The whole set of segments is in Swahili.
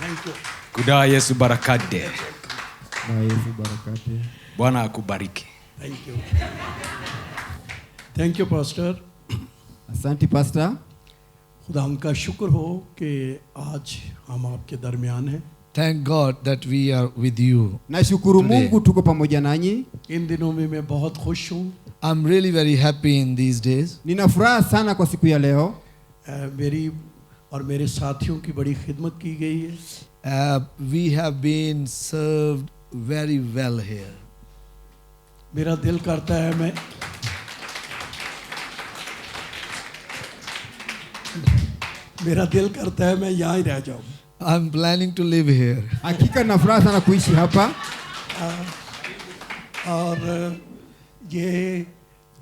Thank you. Kudawa Yesu barakade. Na Yesu barakate. Bwana akubariki. Thank you. Thank you, Pastor. Asante Pastor. खुदा उनका शुक्र हो कि आज हम आपके दरमियान हैं. Thank God that we are with you. Nashukuru Today. Mungu tuko pamoja nanyi. इन दिनों में मैं बहुत खुश हूँ. I'm really very happy in these days. Nina furaha sana kwa siku ya leo. मेरी और मेरे साथियों की बड़ी खिदमत की गई है. We have been served very well here. मेरा दिल करता है मैं यहाँ ही रह जाऊँ. I'm planning to live here. Hakika nina furaha sana kuishi hapa. और ये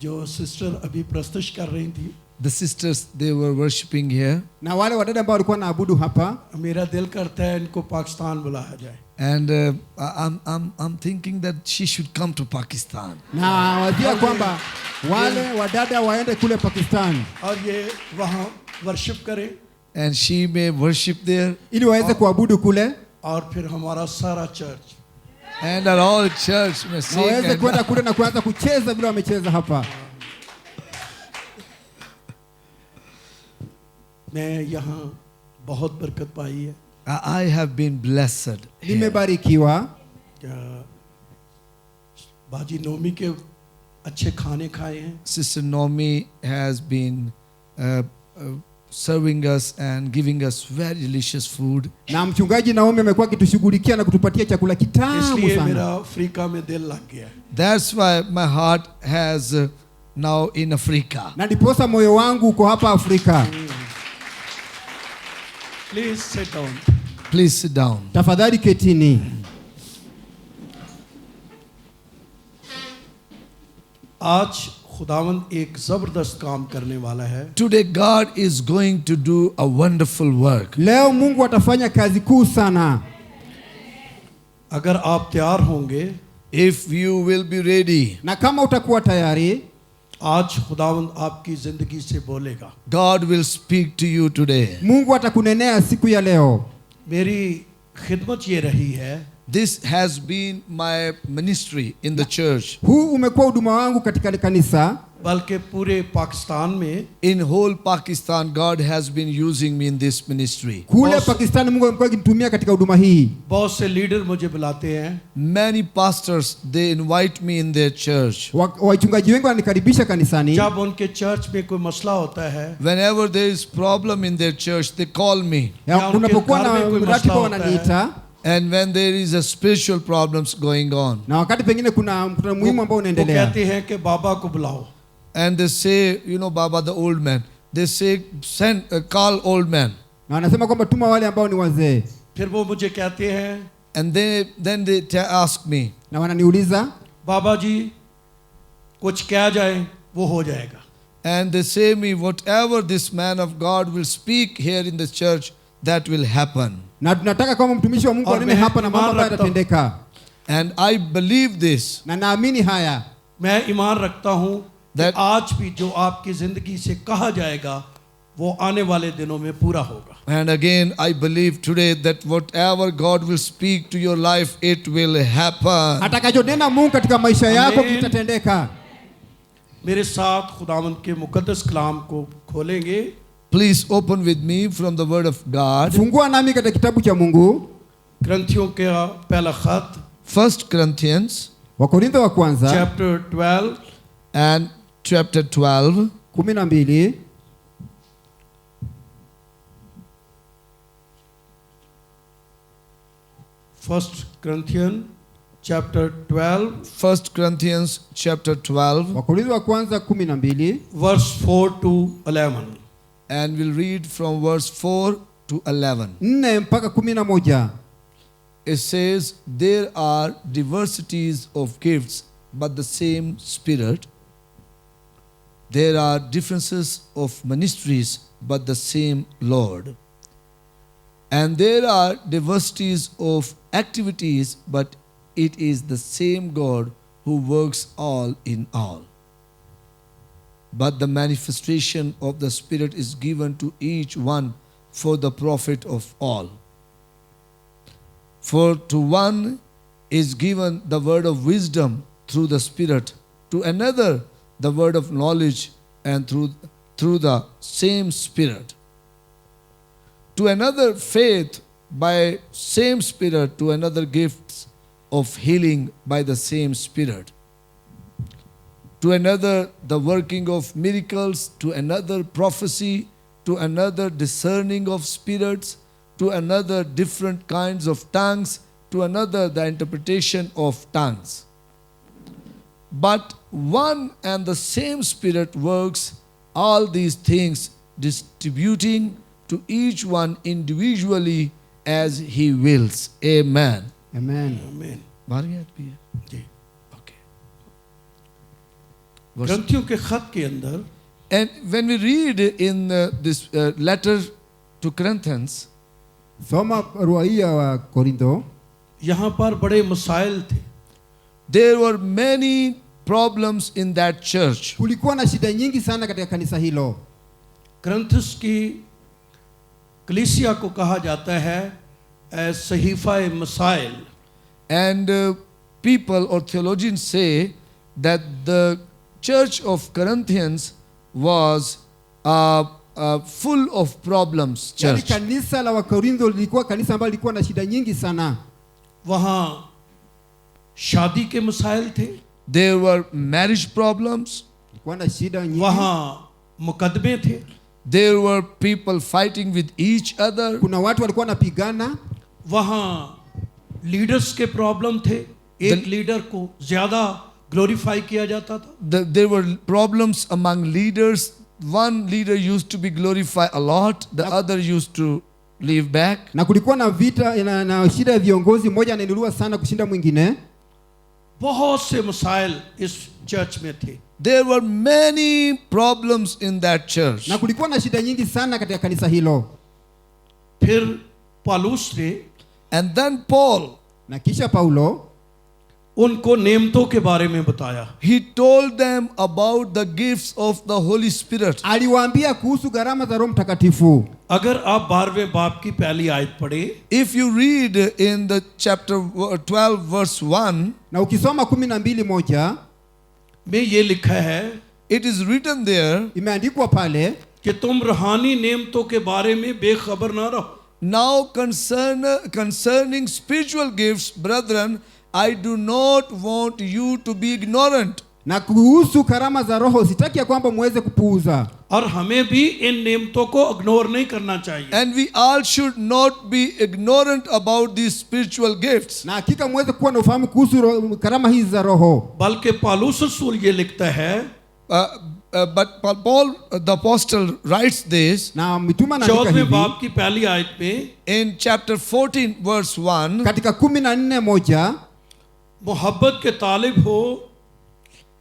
जो सिस्टर अभी प्रस्तुत कर रही थी, The sisters, they were worshipping here. Na wale wadada ambao walikuwa naabudu hapa. मेरा दिल करता है इनको पाकिस्तान बुलाया जाए. And I'm thinking that she should come to Pakistan. Na wazia kwamba wale wadada waende kule Pakistan. और ये वहाँ वर्शिप करें. And she may worship there. Ili waweze kuabudu kule. और फिर हमारा सारा church. And our whole church may Na sing. waweze kwenda kule na kuanza kucheza vile wamecheza hapa. मैं यहाँ बहुत बरकत पाई है. I have been blessed here. Nimebarikiwa. बाजी नोमी के अच्छे खाने खाए हैं. Sister Nomi has been serving us and giving us very delicious food. Na mchungaji Naomi amekuwa akitushughulikia na kutupatia chakula kitamu इसलिए sana. मेरा अफ्रीका में दिल लग गया. That's why my heart has now in Africa. Na ndiposa moyo wangu uko hapa Afrika. Please sit down. Please sit down. Tafadhali ketini. आज खुदावंद एक जबरदस्त काम करने वाला है. Today God is going to do a wonderful work. Leo Mungu atafanya kazi kuu sana. अगर आप तैयार होंगे, If you will be ready, Na kama utakuwa tayari, आज खुदावंद आपकी जिंदगी से बोलेगा. God will speak to you today. Mungu atakunenea siku ya leo. मेरी खिदमत ये रही है. This has been my ministry in the church. Huu umekuwa huduma wangu katika kanisa. बल्कि पूरे पाकिस्तान में In whole Pakistan, God has been using me in this ministry. Kule Pakistan Mungu amekuwa akinitumia katika huduma hii. बहुत से लीडर मुझे बुलाते हैं. Many pastors, they invite me in their church. Wachungaji wengi wananikaribisha kanisani. जब उनके चर्च में कोई मसला होता है, Whenever there is problem in their church, they call me. Ya, kunapokuwa na ratiba wananiita. And when there is a spiritual problems going on, Na wakati pengine kuna mkutano muhimu ambao वो unaendelea. कहते हैं कि बाबा को बुलाओ. and they say, you know, Baba, the old man, they say, call old man. Na wanasema kwamba tuma wale ambao ni wazee. फिर वो मुझे कहते हैं, And then they ask me, Na wananiuliza, बाबा जी कुछ क्या जाए वो हो जाएगा. and they say me, whatever this man of God will speak here in the church, that will happen. na tunataka kama mtumishi wa Mungu और anene मैं hapa na mambo ईमान ambayo रखता हूं. yatatendeka. And I believe this, Na naamini haya. मैं ईमान रखता हूँ कि That- आज भी जो आपकी जिंदगी से कहा जाएगा वो आने वाले दिनों में पूरा होगा. and again, I believe today that whatever God will speak to your life, it will happen. Atakachonena Mungu katika maisha yako Amen. kitatendeka. मेरे साथ खुदावंद के मुकद्दस कलाम को खोलेंगे. Please open with me from the Word of God. Fungua nami katika kitabu cha Mungu. ग्रंथियों का पहला खत 1 Corinthians Wakorintho wa kwanza chapter 12 and chapter 12. 12. First Corinthians chapter 12 1 Corinthians chapter 12, Wakorintho wa kwanza 12. verse 4 to 11. and we'll read from verse 4 to 11. 4 mpaka 11. It says, there are diversities of gifts, but the same Spirit. There are differences of ministries, but the same Lord. And there are diversities of activities, but it is the same God who works all in all. But the manifestation of the Spirit is given to each one for the profit of all. For to one is given the word of wisdom through the Spirit, to another the word of knowledge and through the same Spirit. To another faith by same Spirit, to another gifts of healing by the same Spirit. To another the working of miracles, to another prophecy, to another discerning of spirits, to another different kinds of tongues, to another the interpretation of tongues. But one and the same Spirit works all these things, distributing to each one individually as he wills. Amen. Amen. आमीन। Mariat bhi hai? जी। Okay. ग्रंथियों के खत के अंदर And when we read in this letter to Corinthians, Soma ruaia wa Korintho, यहाँ पर बड़े मसाइल थे। there were many problems in that church. kulikuwa na shida nyingi sana katika kanisa hilo. करंथस की कलीसिया को कहा जाता है सहीफा मसाइल। And people or theologians say that the church of Corinthians was full of problems Yani church. kanisa la Wakorintho lilikuwa kanisa ambalo lilikuwa na shida nyingi sana. वहाँ शादी के मसाइल थे, There were marriage problems. Kulikuwa na shida nyingi. वहाँ मुकदमे थे, There were people fighting with each other. Kuna watu walikuwa wanapigana. वहाँ लीडर्स के प्रॉब्लम थे। एक लीडर को ज्यादा ग्लोरीफाई किया जाता था। There were problems among leaders. One leader used to be glorified a lot, the other used to leave back. Na kulikuwa na vita na shida ya viongozi, mmoja anainuliwa sana kushinda mwingine. बहुत से मसाइल इस चर्च में थे। There were many problems in that church. Na kulikuwa na shida nyingi sana katika kanisa hilo. फिर पौलुस ने And then Paul, Na kisha Paulo उनको नेमतों के बारे में बताया। he told them about the gifts of the Holy Spirit. aliwaambia kuhusu gharama za Roho Mtakatifu. अगर आप 12वें बाब की पहली आयत पढ़े, If you read in the chapter 12 verse 1, Na ukisoma 12:1 में ये लिखा है it is written there, imeandikwa pale, कि तुम रूहानी नेमतों के बारे में बेखबर ना रहो। now concerning spiritual gifts, brethren, I do not want you to be ignorant. na kuhusu karama za Roho sitaki ya kwamba muweze kupuuza. और हमें भी इन नेमतों को इग्नोर नहीं करना चाहिए। And we all should not be ignorant about these spiritual gifts. Na hakika muweze kuwa na ufahamu kuhusu karama hizi za Roho. बल्कि पौलुस रसूल ये लिखता है, But Paul, the apostle, writes this Na mitume anaandika 14वें hivi बाब की पहली आयत में, in chapter 14 verse 1. katika 14:1 मोहब्बत के तालिब हो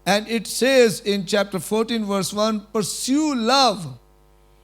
And it says in chapter 14 verse 1, pursue love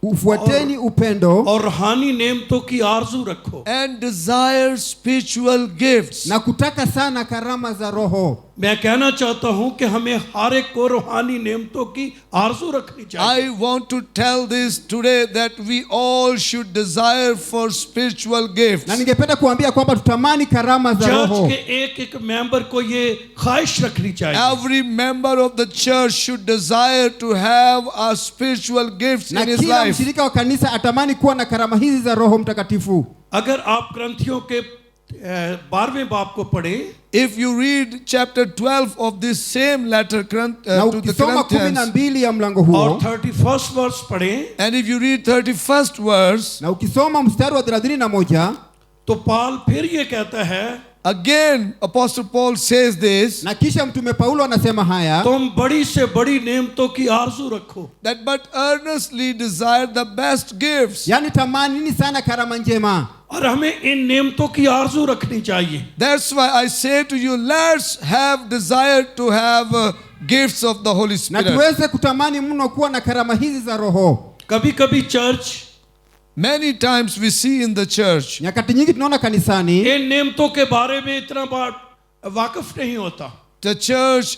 ufuateni upendo और रूहानी नेमतों की आरजू रखो। and desire spiritual gifts. na kutaka sana karama za Roho. मैं कहना चाहता हूं कि हमें हर एक को रूहानी नेमतों की आरजू रखनी चाहिए। I want to tell this today that we all should desire for spiritual gifts. Na ningependa kuambia kwamba tutamani karama za church Roho. के एक एक मेंबर को ये ख्वाहिश रखनी चाहिए। Every member of the church should desire to have a spiritual gifts Na in his kila life. mshirika wa kanisa atamani kuwa na karama hizi za Roho Mtakatifu. अगर आप ग्रंथियों के 12वें बाब को पढ़ें, If you read chapter 12 of this same letter Na to the ukisoma Corinthians, 12 ya mlango और huo 31st verse पढ़ें, and if you read 31st verse, na ukisoma mstari wa 31 तो पॉल फिर ये कहता है, again Apostle Paul says this, na kisha mtume Paulo anasema haya, तुम बड़ी से बड़ी नेमतों की आरजू रखो। that but earnestly desire the best gifts. yani tamanini sana karama njema. और हमें इन नेमतों की आरजू रखनी चाहिए। That's why I say to you, let's have desire to have gifts of the Holy Na Spirit. tuweze kutamani mno kuwa na karama hizi za Roho. कभी कभी church Many times we see in the church, Nyakati nyingi tunaona kanisani इन नेमतों के बारे में इतना वाकिफ नहीं होता। the church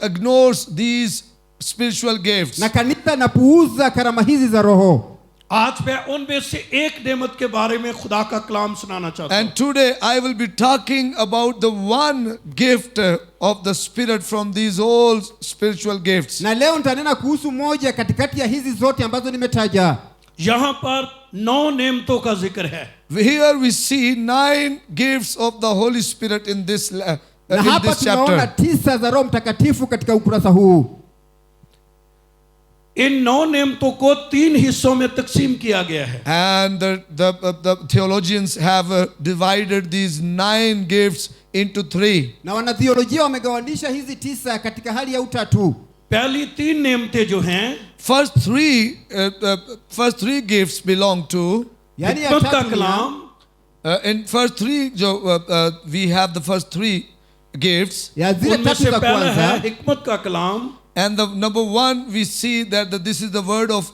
ignores these spiritual gifts. na kanisa napuuza karama hizi za Roho. आज मैं उनमें से एक नेमत के बारे में खुदा का कलाम सुनाना चाहता हूँ। And today I will be talking about the one gift of the Spirit from these all spiritual gifts. Na leo nitanena kuhusu moja katikati ya hizi zote ambazo nimetaja. यहाँ पर 9 नेमतों का जिक्र है। Here we see 9 gifts of the Holy Spirit in this Na hapa tunaona chapter. 9 za Roho Mtakatifu katika ukurasa huu. इन 9 नेमतों को 3 हिस्सों में तकसीम किया गया है। And the theologians have divided these 9 gifts into 3. Na wanatheolojia wamegawanisha hizi 9 katika hali ya utatu. पहली 3 नेमतें जो हैं, First three gifts belong to, Yaani ya हिकमत का tatu ni ya- in first 3 we have the first 3 gifts, ya zile उनमें tatu से za पहला है kwanza. हिकमत का कलाम, and the number 1 we see that this is the word of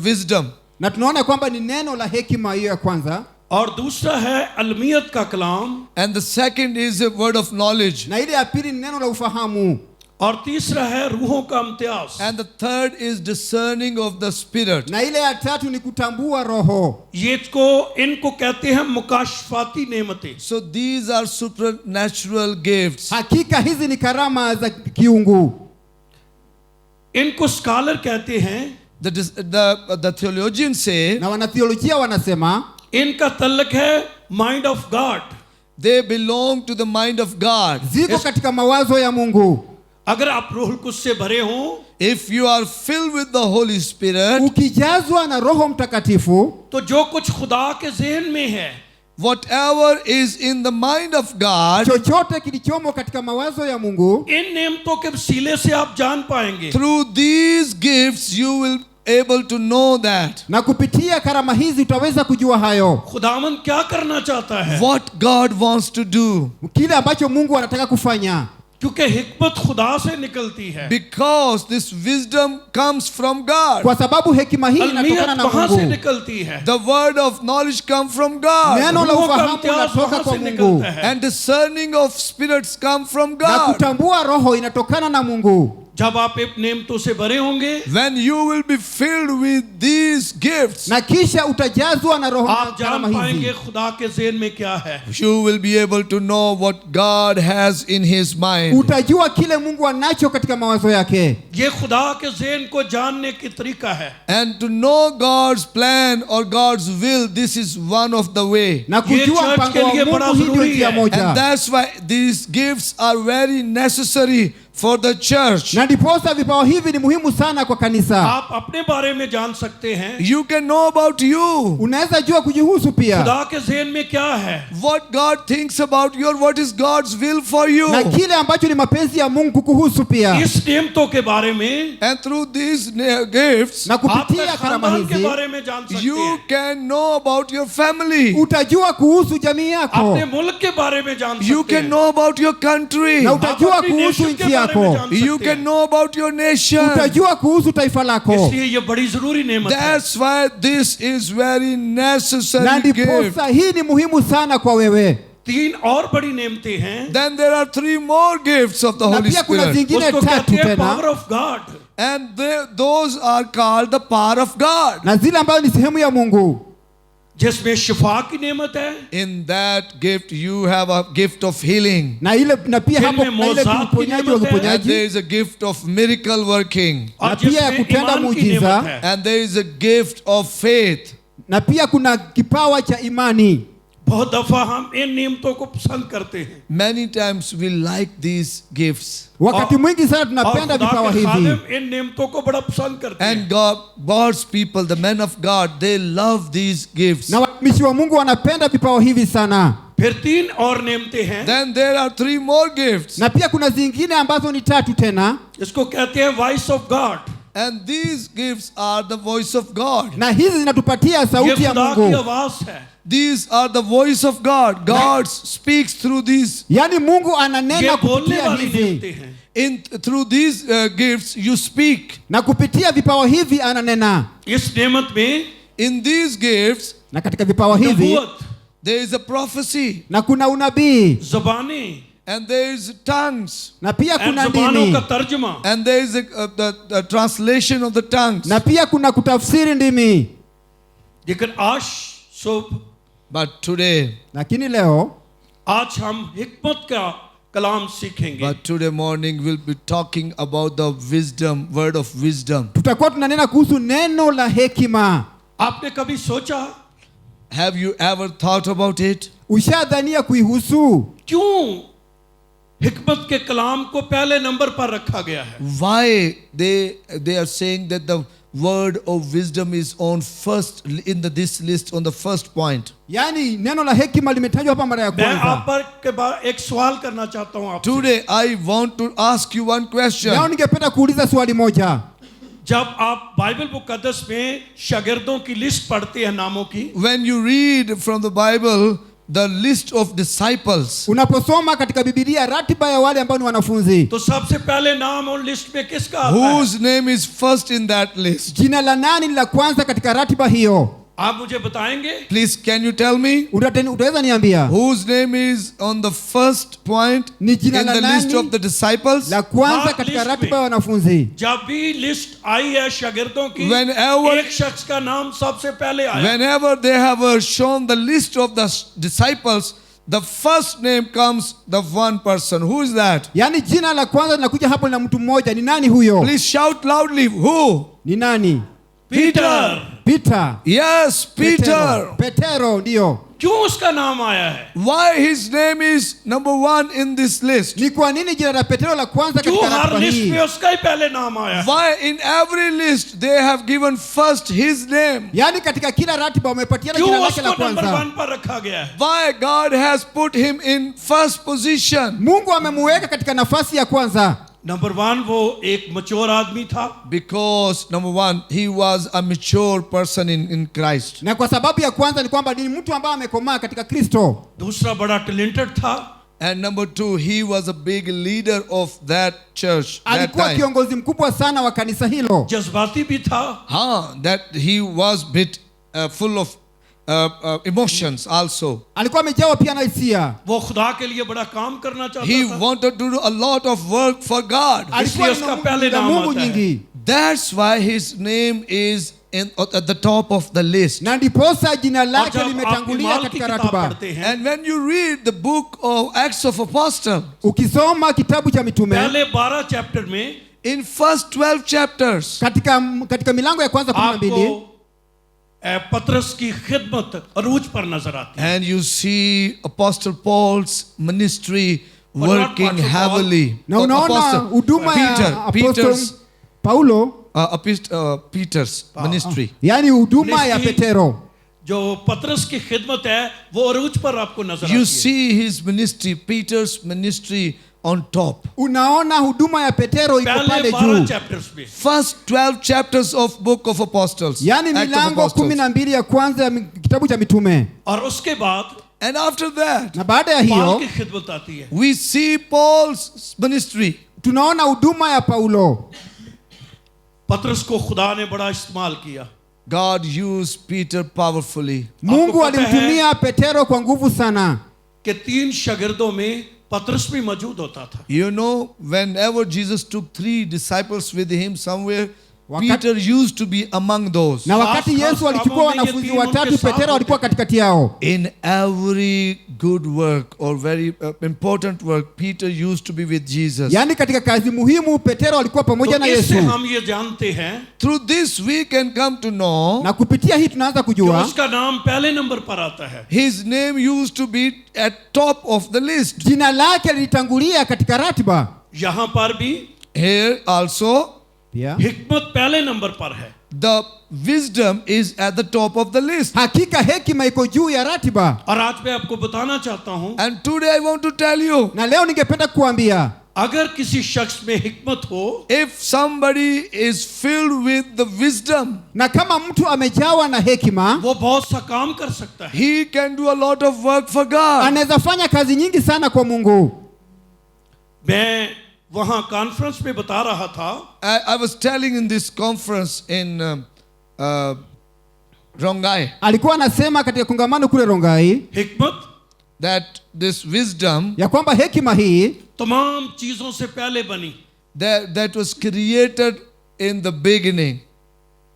wisdom. Na tunaona kwamba ni neno la hekima hiyo ya kwanza. और दूसरा है अलमियत का कलाम, And the second is a word of knowledge. Na ile ya pili ni neno la ufahamu. और तीसरा है रूहों का Imtiaz. And the third is discerning of the spirit. Na ile ya tatu ni kutambua roho. इनको कहते हैं मुकाशफाती नेमतें। So these are supernatural gifts. Hakika hizi ni karama za kiungu. इनको स्कॉलर कहते हैं। The theologians say Na wanatheolojia wanasema इनका तल्लक है mind of God. they belong to the mind of God. ziko katika mawazo ya Mungu. अगर आप रूहुल कुद्स से भरे हों, If you are filled with the Holy Spirit, Ukijazwa na Roho Mtakatifu, तो जो कुछ खुदा के ज़हन में है, whatever is in the mind of God, chochote kilichomo katika mawazo ya Mungu, इन नेमतों के वसीले से आप जान पाएंगे। through these gifts you will able to know that na kupitia karama hizi utaweza kujua hayo, खुदावंद क्या करना चाहता है, what God wants to do, kile ambacho Mungu anataka kufanya, क्योंकि हिकमत खुदा से निकलती है, because this wisdom comes from God. kwa sababu hekima hii inatokana अलमियत na वहां से Mungu. निकलती है, The word of knowledge comes from God, Neno la रूहों का ufahamu इम्तियाज linatoka वहां kwa से Mungu, निकलता है। and discerning of spirits come from na God. kutambua roho inatokana na Mungu. जब आप इन नेमतों से भरे होंगे, When you will be filled with these gifts, Na kisha utajazwa na roho आप na जान karama पाएंगे hizi, खुदा के ज़हन में क्या है। you will be able to know what God has in His mind. utajua kile Mungu anacho katika mawazo yake. ये खुदा के ज़हन को जानने की तरीका है। And to know God's plan or God's will, this is one of the way. Na ये kujua church के mpango लिए wa बड़ा Mungu, hii ndio जरूरी njia है। moja. And that's why these gifts are very necessary for the church. Na ndiposa vipawa hivi ni muhimu sana kwa kanisa. आप अपने बारे में जान सकते हैं, You can know about you, Unaweza jua kujihusu pia, खुदा के ज़हन में क्या है, what God thinks about you, or what is God's will for you. na kile ambacho ni mapenzi ya Mungu kukuhusu pia. इस नेमतों के बारे में And through these gifts, Na आप अपने kupitia karama खानदान के hizi बारे में जान सकते you हैं, can know about your family. utajua kuhusu jamii yako, अपने मुल्क के बारे में जान You सकते can हैं, know about your country. na आप utajua अपनी kuhusu nation के nchi बारे में yako, जान You सकते can हैं। know about your nation. utajua kuhusu taifa lako. इसलिए ये बड़ी जरूरी नेमत है। That's why this is very Na necessary gift. ndiposa hii ni muhimu sana kwa wewe. 3 और बड़ी नेमतें हैं, Then there are 3 more gifts of the Na Holy pia kuna Spirit. zingine उसको tatu कहते हैं tena, power of God. And those are called the power of God. na zile ambazo ni sehemu ya Mungu. जिसमें शिफा की नेमत है, In that gift you have a gift of healing. Na pia hapo Zile kuna ile mozaki uponyaji wa neema And uponyaji, there is a gift of miracle working. और Na pia जिसमें kutenda ईमान की muujiza, नेमत है। And there is a gift of faith. na pia kuna kipawa cha imani. बहुत दफा हम इन नियमतों को पसंद करते हैं, Many times we like these gifts. Wakati mwingi sana और tunapenda खुदा vipawa के hivi, खादिम इन नियमतों को बड़ा पसंद करते हैं। And God's people, the men of God, they love these gifts. na watumishi wa Mungu wanapenda vipawa hivi sana. फिर 3 और नेमतें हैं, Then there are 3 more gifts. Na pia kuna zingine ambazo ni tatu tena, इसको कहते हैं voice of God. And these gifts are the voice of God. na hizi zinatupatia ये sauti ya खुदा की Mungu. आवाज है, These are the voice of God. God speaks through these. Yaani Mungu ये ananena बोलने kupitia वाली hizi, नेमतें हैं। Through these gifts you speak. na kupitia vipawa hivi ananena. इस नेमत में In these gifts Na katika vipawa hivi नबूवत, there is a prophecy, na kuna unabii, ज़बानें, and there is tongues, na pia and kuna ज़बानों का ndimi, तर्जमा, and there is the translation of the tongues. na pia kuna kutafsiri ndimi. लेकिन आज सुबह But today, Lakini leo आज हम हिकमत का कलाम सीखेंगे. but today morning we'll be talking about the wisdom, word of wisdom. tutakuwa tunanena kuhusu neno la hekima. आपने कभी सोचा Have you ever thought about it? Ushadhania kuihusu? क्यों हिकमत के कलाम को पहले नंबर पर रखा गया है? Why they are saying that the word of wisdom is on first in this list on the first point? Yaani neno la hekima limetajwa hapa mara ya मैं आप kwanza. पर के बाद एक सवाल करना चाहता हूं आपसे. Today I want to ask you one question. Leo ningependa kuuliza swali moja. जब आप बाइबल मुकद्दस में शागिर्दों की लिस्ट पढ़ते हैं नामों की, When you read from the Bible the list of disciples, Unaposoma katika Biblia ratiba ya wale ambao ni wanafunzi, तो सबसे पहले नाम उन लिस्ट में किसका आता है? whose name is first in that list? jina la nani ni la kwanza katika ratiba hiyo? आप मुझे बताएंगे? Please, can you tell me Utaweza niambia whose name is on the first point Ni in jina la the list nani? of the disciples? la kwanza Mark katika list ratiba में। ya wanafunzi? जब भी लिस्ट आई है शागिर्दों की, Whenever- एक शख्स का नाम सबसे पहले आया. Whenever they have shown the list of the disciples, the first name comes the one person. Who is that? Yaani jina la kwanza linakuja hapo na mtu mmoja. Ni nani huyo? Please shout loudly. Who? Ni nani? Peter. Peter. Yes, Peter. Petero ndio. क्यों उसका नाम आया है? Why his name is number one in this list? Ni kwa nini jina la Petero la kwanza क्यों katika हर ratiba list hii? में उसका ही पहले नाम आया है? Why in every list they have given first his name? Yaani katika kila ratiba wamepatiana क्यों jina lake la उसको number kwanza. 1 पर रखा गया है? Why God has put him in first position? Mungu amemuweka katika nafasi ya kwanza. Number 1 वो एक मैच्योर आदमी था. Because number one, he was a mature person in Christ. Na kwa sababu ya kwanza ni kwamba ni mtu ambaye amekomaa katika Kristo. दूसरा बड़ा टैलेंटेड था. And number two, he was a big leader of that church that Alikuwa time. kiongozi mkubwa sana wa kanisa hilo. जज्बाती भी था. That he was bit full of emotions also. Alikuwa amejawa pia na hisia. वो खुदा के लिए बड़ा काम करना चाहता He था. wanted to do a lot of work for God. Alikuwa उसका पहले na नाम Mungu आता है. nyingi. That's why his name is at the top of the list. Na ndiposa jina और lake जब आप limetangulia ईमाल की katika किताब ratiba. पढ़ते हैं, And when you read the book of Acts of Apostles, Ukisoma kitabu cha mitume पहले 12 चैप्टर में in first 12 chapters, katika milango ya kwanza 12 आपको पतरस की खिदमत अरूज पर नजर आती है. and you see Apostle Paul's ministry But not working Apostle Paul. heavily. na unaona Apostle- huduma ya Peter's, Apostle Paulo, Peter's ministry. yaani huduma ya Ministry- Petero. जो पतरस की खिदमत है वो अरूज पर आपको नजर You आती है. see his ministry, Peter's ministry on top. Unaona huduma ya Petero iko पहले pale 12 juu, चैप्टर्स में First 12 chapters of book of Apostles. yaani Act of milango Apostles. 12 ya kwanza ya kitabu cha mitume. और उसके बाद And after that, Na baada ya पाल hiyo की खिदमत आती है. we see Paul's ministry. tunaona huduma ya Paulo. पतरस को खुदा ने बड़ा इस्तेमाल किया. God used Peter powerfully. Mungu पता है- alimtumia Petero kwa nguvu sana. कि 3 शागिर्दों में पतरस भी मौजूद होता था. You know, whenever Jesus took 3 disciples with him somewhere, Wakati- Peter used to be among those. Na wakati Khas Yesu alichukua kaamoni ye wanafunzi tiin watatu, unke saath Petero alikuwa hote. katikati yao. In every good work or very important work, Peter used to be with Jesus. Yaani katika kazi muhimu Petero alikuwa pamoja na तो इससे Yesu. हम ये जानते हैं Through this we can come to know Na kupitia hii tunaanza कि kujua उसका नाम पहले नंबर पर आता है. his name used to be at top of the list. jina lake lilitangulia katika ratiba. यहाँ पर भी Here also Pia हिकमत पहले नंबर पर है. the wisdom is at the top of the list. hakika hekima iko juu ya ratiba. और आज मैं आपको बताना चाहता हूं, And today I want to tell you, Na leo ningependa kuambia अगर किसी शख्स में हिकमत हो if somebody is filled with the wisdom, na kama mtu amejawa na hekima वो बहुत सा काम कर सकता है. he can do a lot of work for God. anaweza fanya kazi nyingi sana kwa Mungu. मैं वहां कॉन्फ्रेंस में बता रहा था I was telling in this conference in Rongai Alikuwa anasema katika kongamano kule Rongai हिकमत that this wisdom ya kwamba hekima hii तमाम चीजों से पहले बनी. that was created in the beginning.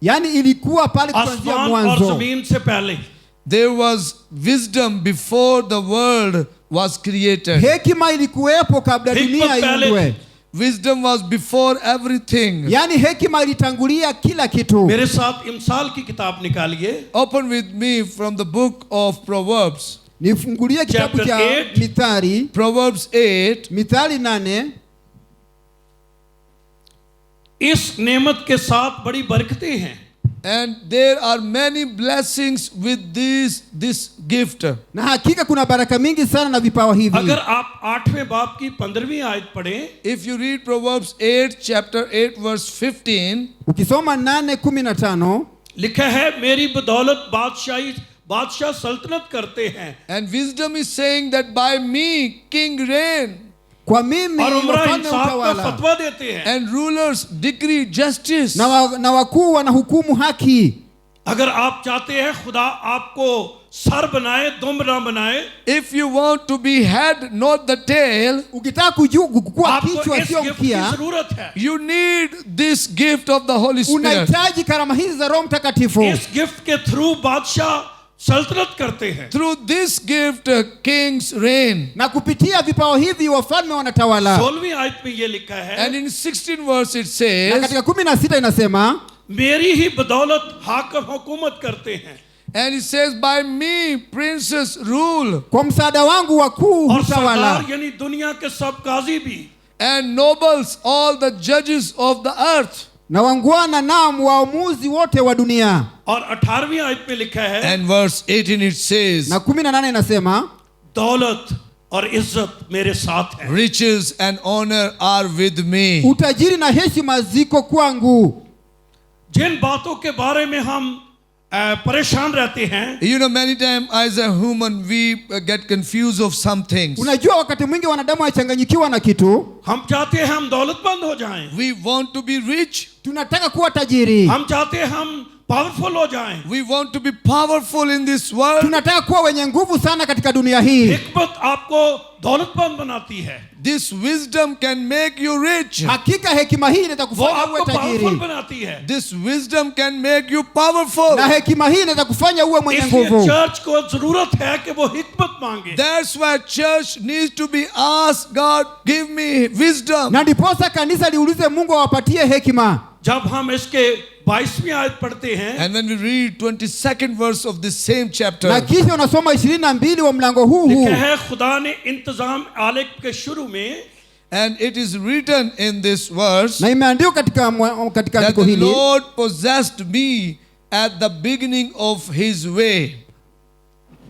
yani ilikuwa pale kuanzia आसमान और mwanzo. जमीन से पहले. There was wisdom before the world was created. Hekima ilikuwepo kabla dunia Hikmat pehle iundwe. Wisdom was before everything. Yani hekima ilitangulia kila kitu. मेरे साथ इमसाल की किताब निकालिए. Open with me from the book of Proverbs. Nifungulie kitabu Chapter cha 8. Mithali, Proverbs 8. Mithali 8. इस नेमत के साथ बड़ी बरकतें हैं. And there are many blessings with this gift. Na hakika kuna baraka mingi sana na vipawa hivi. अगर आप 8वें बाब की 15वीं आयत पढ़ें, If you read Proverbs 8, chapter 8, verse 15, Ukisoma 8:15, लिखा है मेरी बदौलत बादशाह सल्तनत करते हैं and wisdom is saying that by me king reign, kwa mimi और उमरा wafalme इंसाफ का utawala फतवा देते हैं. and rulers decree justice. na wakuu wanahukumu haki. अगर आप चाहते हैं खुदा आपको सर बनाए दुम ना बनाए, If you want to be head, not the tail, Ukitaka kuwa आपको kichwa इस sio गिफ्ट की mkia, जरूरत है. you need this gift of the Holy Spirit. unahitaji karama hizi za Roho Mtakatifu. इस गिफ्ट के थ्रू बादशाह सल्तनत करते हैं. Through this gift, kings reign. Na kupitia vipawa hivi wafalme wanatawala. 16वीं आयत में ये लिखा है, And in 16 verse it Na says, katika 16 inasema, मेरी ही बदौलत हाकिम हुकूमत करते हैं and it says, by me princes rule, kwa msaada wangu wakuu और hutawala, सरदार यानी दुनिया के सब काजी भी. and nobles all the judges of the earth. na wangwana naam waamuzi wote wa dunia. और 18वीं आयत में लिखा है, And verse 18 it says, Na 18 inasema, दौलत और इज्जत मेरे साथ है. riches and honor are with me. utajiri na heshima ziko kwangu. जिन बातों के बारे में हम परेशान रहते हैं, You know, many times as a human we get confused of some things. Unajua wakati mwingi wanadamu wanachanganyikiwa na kitu. हम चाहते हैं हम दौलतमंद हो जाएं, We want to be rich. Tunataka kuwa tajiri. हम चाहते हैं हम पावरफुल हो जाएं. We want to be powerful in this world. Tunataka kuwa wenye nguvu sana katika dunia hii. हिकमत आपको दौलतमंद बनाती है, This wisdom can make you rich. Hakika hekima hii inaweza वो kufanya uwe आपको पावरफुल tajiri. बनाती है. This wisdom can make you powerful. Na hekima hii inaweza kufanya uwe mwenye इसलिए nguvu. चर्च को जरूरत है कि वो हिकमत मांगे. That's why church needs to be asked, God, give me wisdom. Na ndiposa kanisa liulize Mungu awapatie hekima. जब हम इसके 22वीं आयत पढ़ते हैं, And when we read 22nd verse of this same chapter, Na kisha unasoma 22 wa mlango huu लिखा huu. है खुदा ने इंतजाम आलेख के शुरू में and it is written in this verse Na imeandikwa katika that andiko the hili. Lord possessed me at the beginning of his way.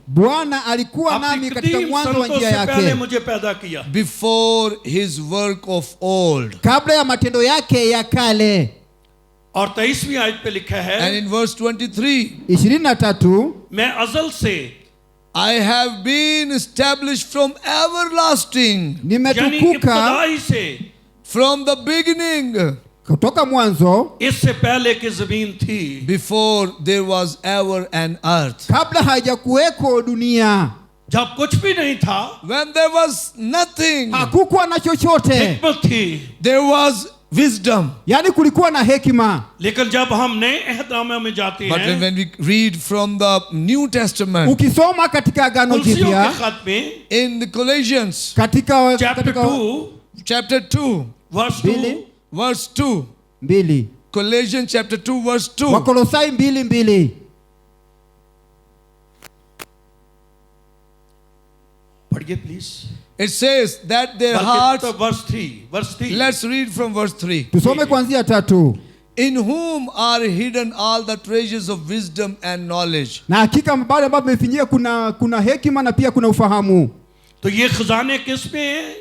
Bwana alikuwa अपनी nami katika कदीम mwanzo wa संतों njia से पहले yake, मुझे पैदा किया. Before his work of old. kabla ya matendo yake ya kale. और 23वीं आयत पे लिखा And है, in verse 23, 23 मैं अजल से I have been established from everlasting, यानी nimetukuka इब्तदाई से, from the beginning, kutoka mwanzo, इससे पहले की जमीन थी, before there was ever an earth. kabla haijakuweko dunia, जब कुछ भी नहीं था, When there was nothing, hakukuwa na chochote, हिकमत थी. there was wisdom. yaani kulikuwa na hekima. लेकिन जब हम नए अहदनामे में जाते But हैं, when we read from the New Testament, Ukisoma katika Agano तुलसियों के Jipya खत में in the Colossians katika chapter 2 chapter 2, वर्स Mbili. 2, verse 2, 2 Colossians chapter 2, verse 2, Wakolosai 2:2 पढ़िए please. it says that their hearts, verse 3. let's read from verse 3, tusome kuanzia 3. in whom are hidden all the treasures of wisdom and knowledge. Na hakika pale ambapo imefinyia kuna hekima na pia kuna ufahamu. तो ये खजाने किस में हैं?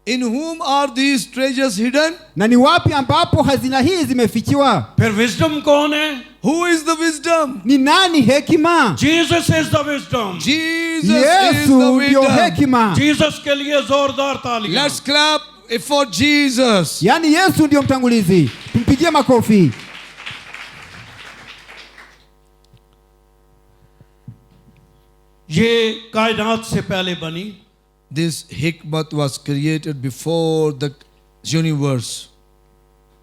In whom are these treasures hidden? Na ni wapi ambapo hazina hii zimefichiwa? फिर विजडम कौन है? Who is the wisdom? Ni nani hekima? Jesus is the wisdom. Jesus is Yesu the ndio wisdom. hekima. Jesus के लिए जोरदार तालियां. Let's clap for Jesus. Yaani Yesu ndio mtangulizi. Tumpigie makofi. ये कायनात से पहले बनी. This hikmat was created before the universe.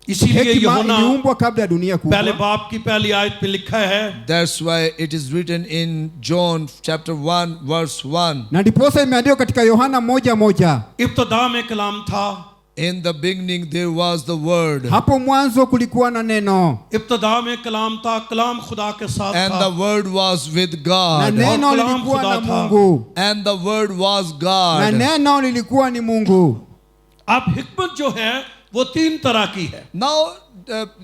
इसीलिए hekima यूहन्ना iliumbwa kabla ya dunia पहले kuumbwa. बाप की पहली आयत पे लिखा है, That's why it is written in John chapter 1 verse 1. Na ndiposa imeandikwa katika Yohana 1:1, इब्तदा में कलाम था, In the beginning there was the word, hapo mwanzo kulikuwa na neno, इब्तदा में कलाम था, कलाम खुदा के साथ and था, the word was with na God, neno और कलाम lilikuwa खुदा na था। Mungu, and the word was na God. neno lilikuwa ni Mungu. अब हिकमत जो है वो तीन तरह की है। Now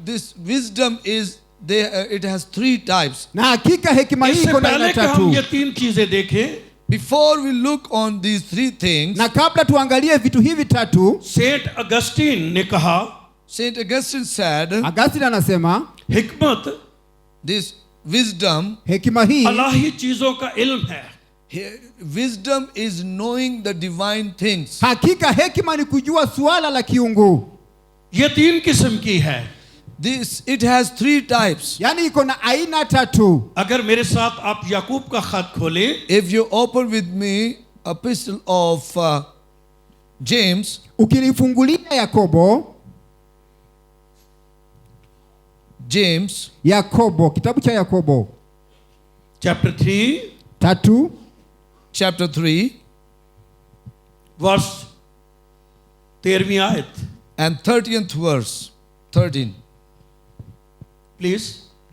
this wisdom is it has three types. Na hakika hekima hii इससे iko na पहले aina कि हम tatu. ये तीन चीजें देखें, Before we look on these three things, Na kabla tuangalie vitu hivi tatu, Saint Augustine ने कहा, Saint Augustine said, Augustine anasema हिकमत this wisdom, hekima hii, Elahi चीजों का इल्म है। wisdom is knowing the divine things. hakika hekima ni kujua suala la kiungu. ये तीन किस्म की है। This it has three types. Yaani iko na aina tatu. अगर मेरे साथ आप याकूब का खत खोलें, If you open with me epistle of James, Ukilifungulia Yakobo, kitabu cha Yakobo chapter 3 3 chapter 3 वर्स 13वीं आयत, and 13th verse, 13. प्लीज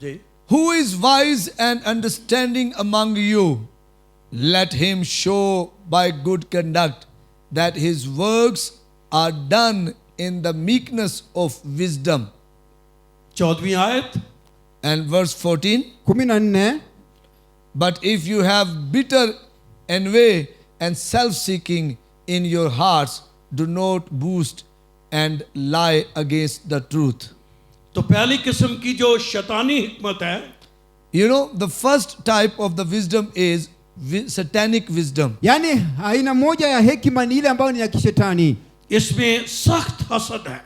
ji. Who is wise and understanding among you? Let him show by good conduct that his works are done in the meekness of wisdom. 14वीं आयत, And verse 14. 14, But if you have bitter envy and self-seeking in your hearts, do not boast and lie against the truth. तो पहली किस्म की जो शैतानी हिकमत है, You know, the first type of the wisdom is satanic wisdom. yaani aina moja ya hekima ni ile ambayo ni ya kishetani. इसमें सख्त हसद है,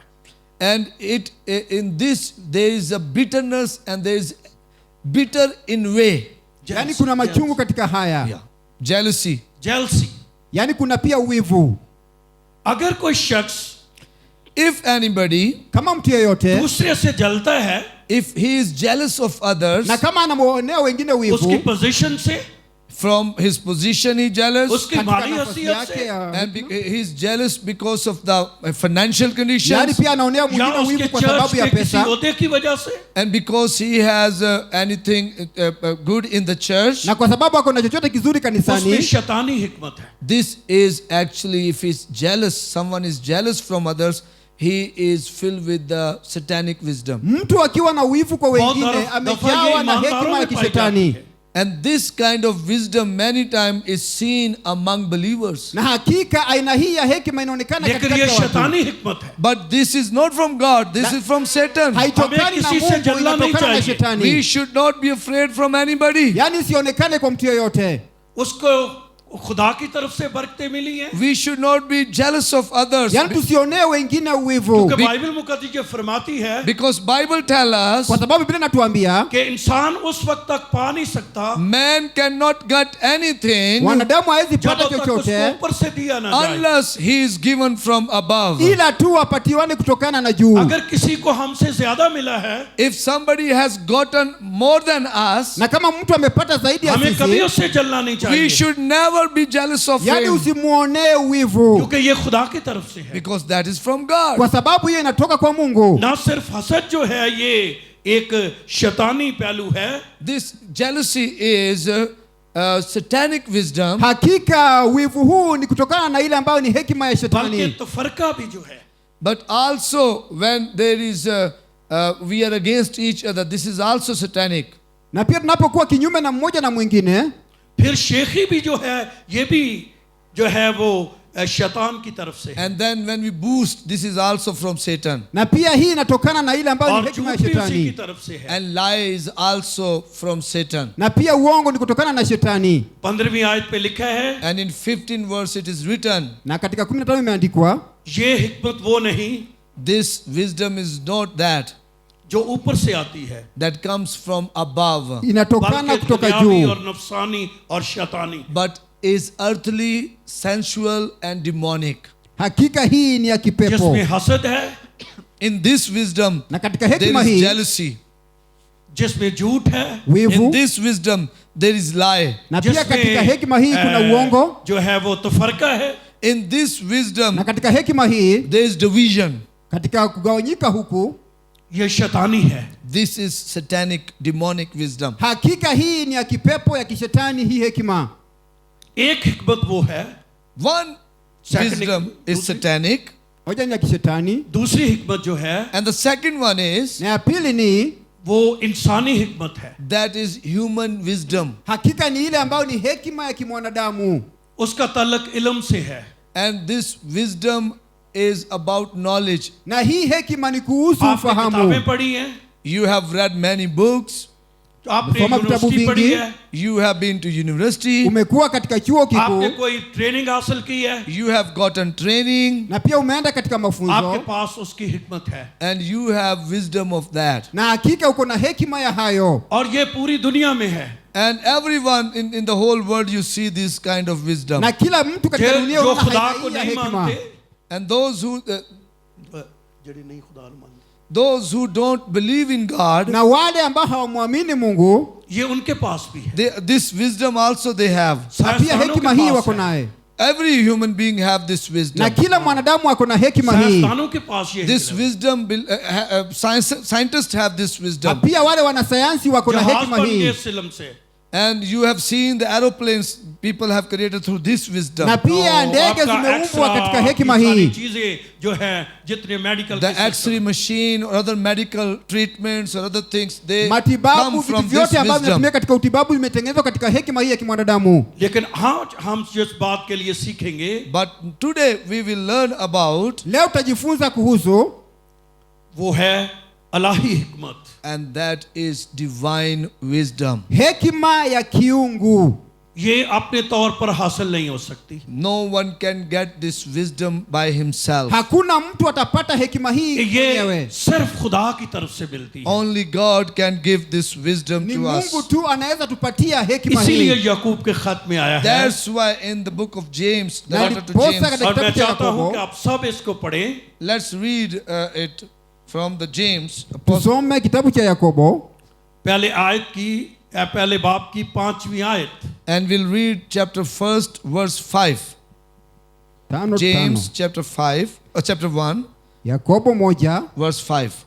And in this there is a bitterness and there is bitter envy, Yaani kuna machungu katika haya. jealousy. Jealousy. Yaani kuna pia wivu. अगर कोई शख्स If anybody, Kama mtu yeyote दूसरे से जलता है if he is jealous of others, na kama anamuonea wengine उसकी wivu position से, from his position he jealous, उसकी katika माली nafasi हसीयत yake से, ya, and he is jealous because of the financial yaani conditions, pia anaonea या mwingine उसके wivu kwa church sababu ya के किसी pesa, ओहदे की वजह से, and because he has anything good in the church. na kwa sababu ako na chochote kizuri उसमें kanisani. शैतानी हिकमत है। This is actually, if he's jealous, someone is jealous from others, he is filled with the satanic wisdom. Mtu akiwa na wivu kwa बहुत wengine दफा ये amejawa na ईमानदारों hekima ya में पाई kishetani. जाती है। And this kind of wisdom many times is seen among believers. Na hakika aina hii ya hekima inaonekana लेकिन katika ये watu. शैतानी हिकमत है। But this is not from God, this is from Satan. Haitokani na किसी से Mungu, जलना नहीं inatokana na चाहिए। shetani. We should not be afraid from anybody. Yaani sionekane kwa mtu yeyote. उसको खुदा की तरफ से बरकतें मिली हैं, We should not be jealous of others. Yaani tusionee wengine uwivu. क्योंकि बाइबल मुकद्दस ये फरमाती है Because Bible tells us Kwa sababu Biblia inatuambia कि इंसान उस वक्त तक पा नहीं सकता man cannot get anything wanadamu hawezi जब pata तक उसको chochote ऊपर से दिया ना जाए। unless he is given from above. ila tu apatiwane kutokana na juu. अगर किसी को हमसे ज्यादा मिला है, If somebody has gotten more than us, Na kama mtu amepata zaidi ya हमें कभी sisi, उससे जलना नहीं we चाहिए, should never be jealous of yaani him, usimuonee wivu, क्योंकि ये खुदा की तरफ से है। because that is from God. kwa sababu hiyo inatoka kwa Mungu. ना सिर्फ हसद जो है ये एक शैतानी पहलू है, This jealousy is satanic wisdom, Hakika wivu huu ni kutokana na ile ambayo ni hekima ya बल्कि shetani. तफरका भी जो है, but also when there is we are against each other, this is also satanic. Na pia tunapokuwa kinyume na mmoja na mwingine, फिर शेखी भी जो है ये भी जो है वो शैतान की तरफ से है, And then when we boost, this is also from Satan. na pia hii inatokana na ile ambayo और ni hekima ya झूठ भी उसी की shetani. तरफ से है। And lie is also from Satan. Na pia uongo ni kutokana na shetani. 15वीं आयत पे लिखा है, And in 15 verse it is written, Na katika 15 imeandikwa, ये हिकमत वो नहीं this wisdom is not that जो ऊपर से आती है, that comes from above, inatokana बल्कि kutoka दुनियावी juu, और नफसानी और शैतानी। but is earthly, sensual and demonic. hakika hii ni ya जिसमें kipepo, हसद है, In this wisdom, Na katika there hekima is hii jealousy. जिसमें झूठ है, wivu, In this wisdom, there is lie. na pia जिसमें, katika hekima hii kuna अ, uongo, जो है वो तफरका है, In this wisdom, na katika hekima hii, there is division. katika kugawanyika huku, ये शैतानी है. This is satanic, demonic wisdom. hakika hii ni ya kipepo ya kishetani hii hekima. एक हिकमत वो है, One Second- wisdom is satanic, Moja ni ya kishetani, दूसरी हिकमत जो है and the second one is na ya pili ni वो इंसानी हिकमत है. that is human wisdom. hakika ni ile ambayo ni hekima ya kimwanadamu, उसका ताल्लुक इल्म से है. And this wisdom is about knowledge. na hii hekima ni kuhusu आपने ufahamu. किताबें पढ़ी हैं, You have read many books. आपने Soma vitabu यूनिवर्सिटी पढ़ी vingi. है, You have been to university. Umekuwa katika chuo आपने kikuu कोई ट्रेनिंग हासिल की है, You have gotten training. na pia umeenda katika आपके mafunzo, पास उसकी हिकमत है. And you have wisdom of that. na hakika uko na hekima ya hayo, और ये पूरी दुनिया में है. And everyone in the whole world, you see this kind of wisdom. na kila mtu katika जो dunia जो unaona खुदा aina को hii ya नहीं hekima. मानते, And those who जड़ी नहीं खुदा को मानते, those who don't believe in God, na wale ambao hawamwamini Mungu, ये उनके पास भी है. this wisdom also they have. na pia साइंसदानों hekima के hii पास wako है. naye, Every human being have this na wisdom. kila mwanadamu ako na hekima hii, साइंसदानों के पास ये This हिकमत है. wisdom, scientists have this na wisdom. pia wale wanasayansi wako na जहाज hekima बन गए hii, इस इल्म से. And you have seen the aeroplanes people have created through this wisdom. na pia ndege आपका zimeumbwa एक्सरा, katika hekima ये सारी hii, चीजें जो है, जितने medical The X-ray machine or other medical treatments or other things, they matibabu, come vitu from this vyote ambavyo wisdom. vinatumika katika utibabu vimetengenezwa katika hekima hii ya kimwanadamu. लेकिन हाँ, हम जिस बात के लिए सीखेंगे But today we will learn about, Leo tutajifunza kuhusu, वो है अलाही हिकमत. and that is divine wisdom. hekima ya kiungu. ये अपने तौर पर हासिल नहीं हो सकती. No one can get this wisdom by himself. Hakuna mtu atapata hekima hii ये mwenyewe, सिर्फ खुदा की तरफ से मिलती है. Only God can give this wisdom ni to Mungu us. tu anaweza tupatia hekima इसीलिए hii. याकूब के खत में आया है. That's why in the book of James, the Na letter to ndiposa James, katika और मैं kitabu cha चाहता हूं Yakobo, कि आप सब इसको पढ़ें. let's read it from the James. Apostle. tusome kitabu cha Yakobo पहले आयत की पहले बाब की 5वीं आयत. And we'll read chapter 1, verse 5. 5:5. James chapter 5, chapter 1, Yakobo 1:5. verse 5.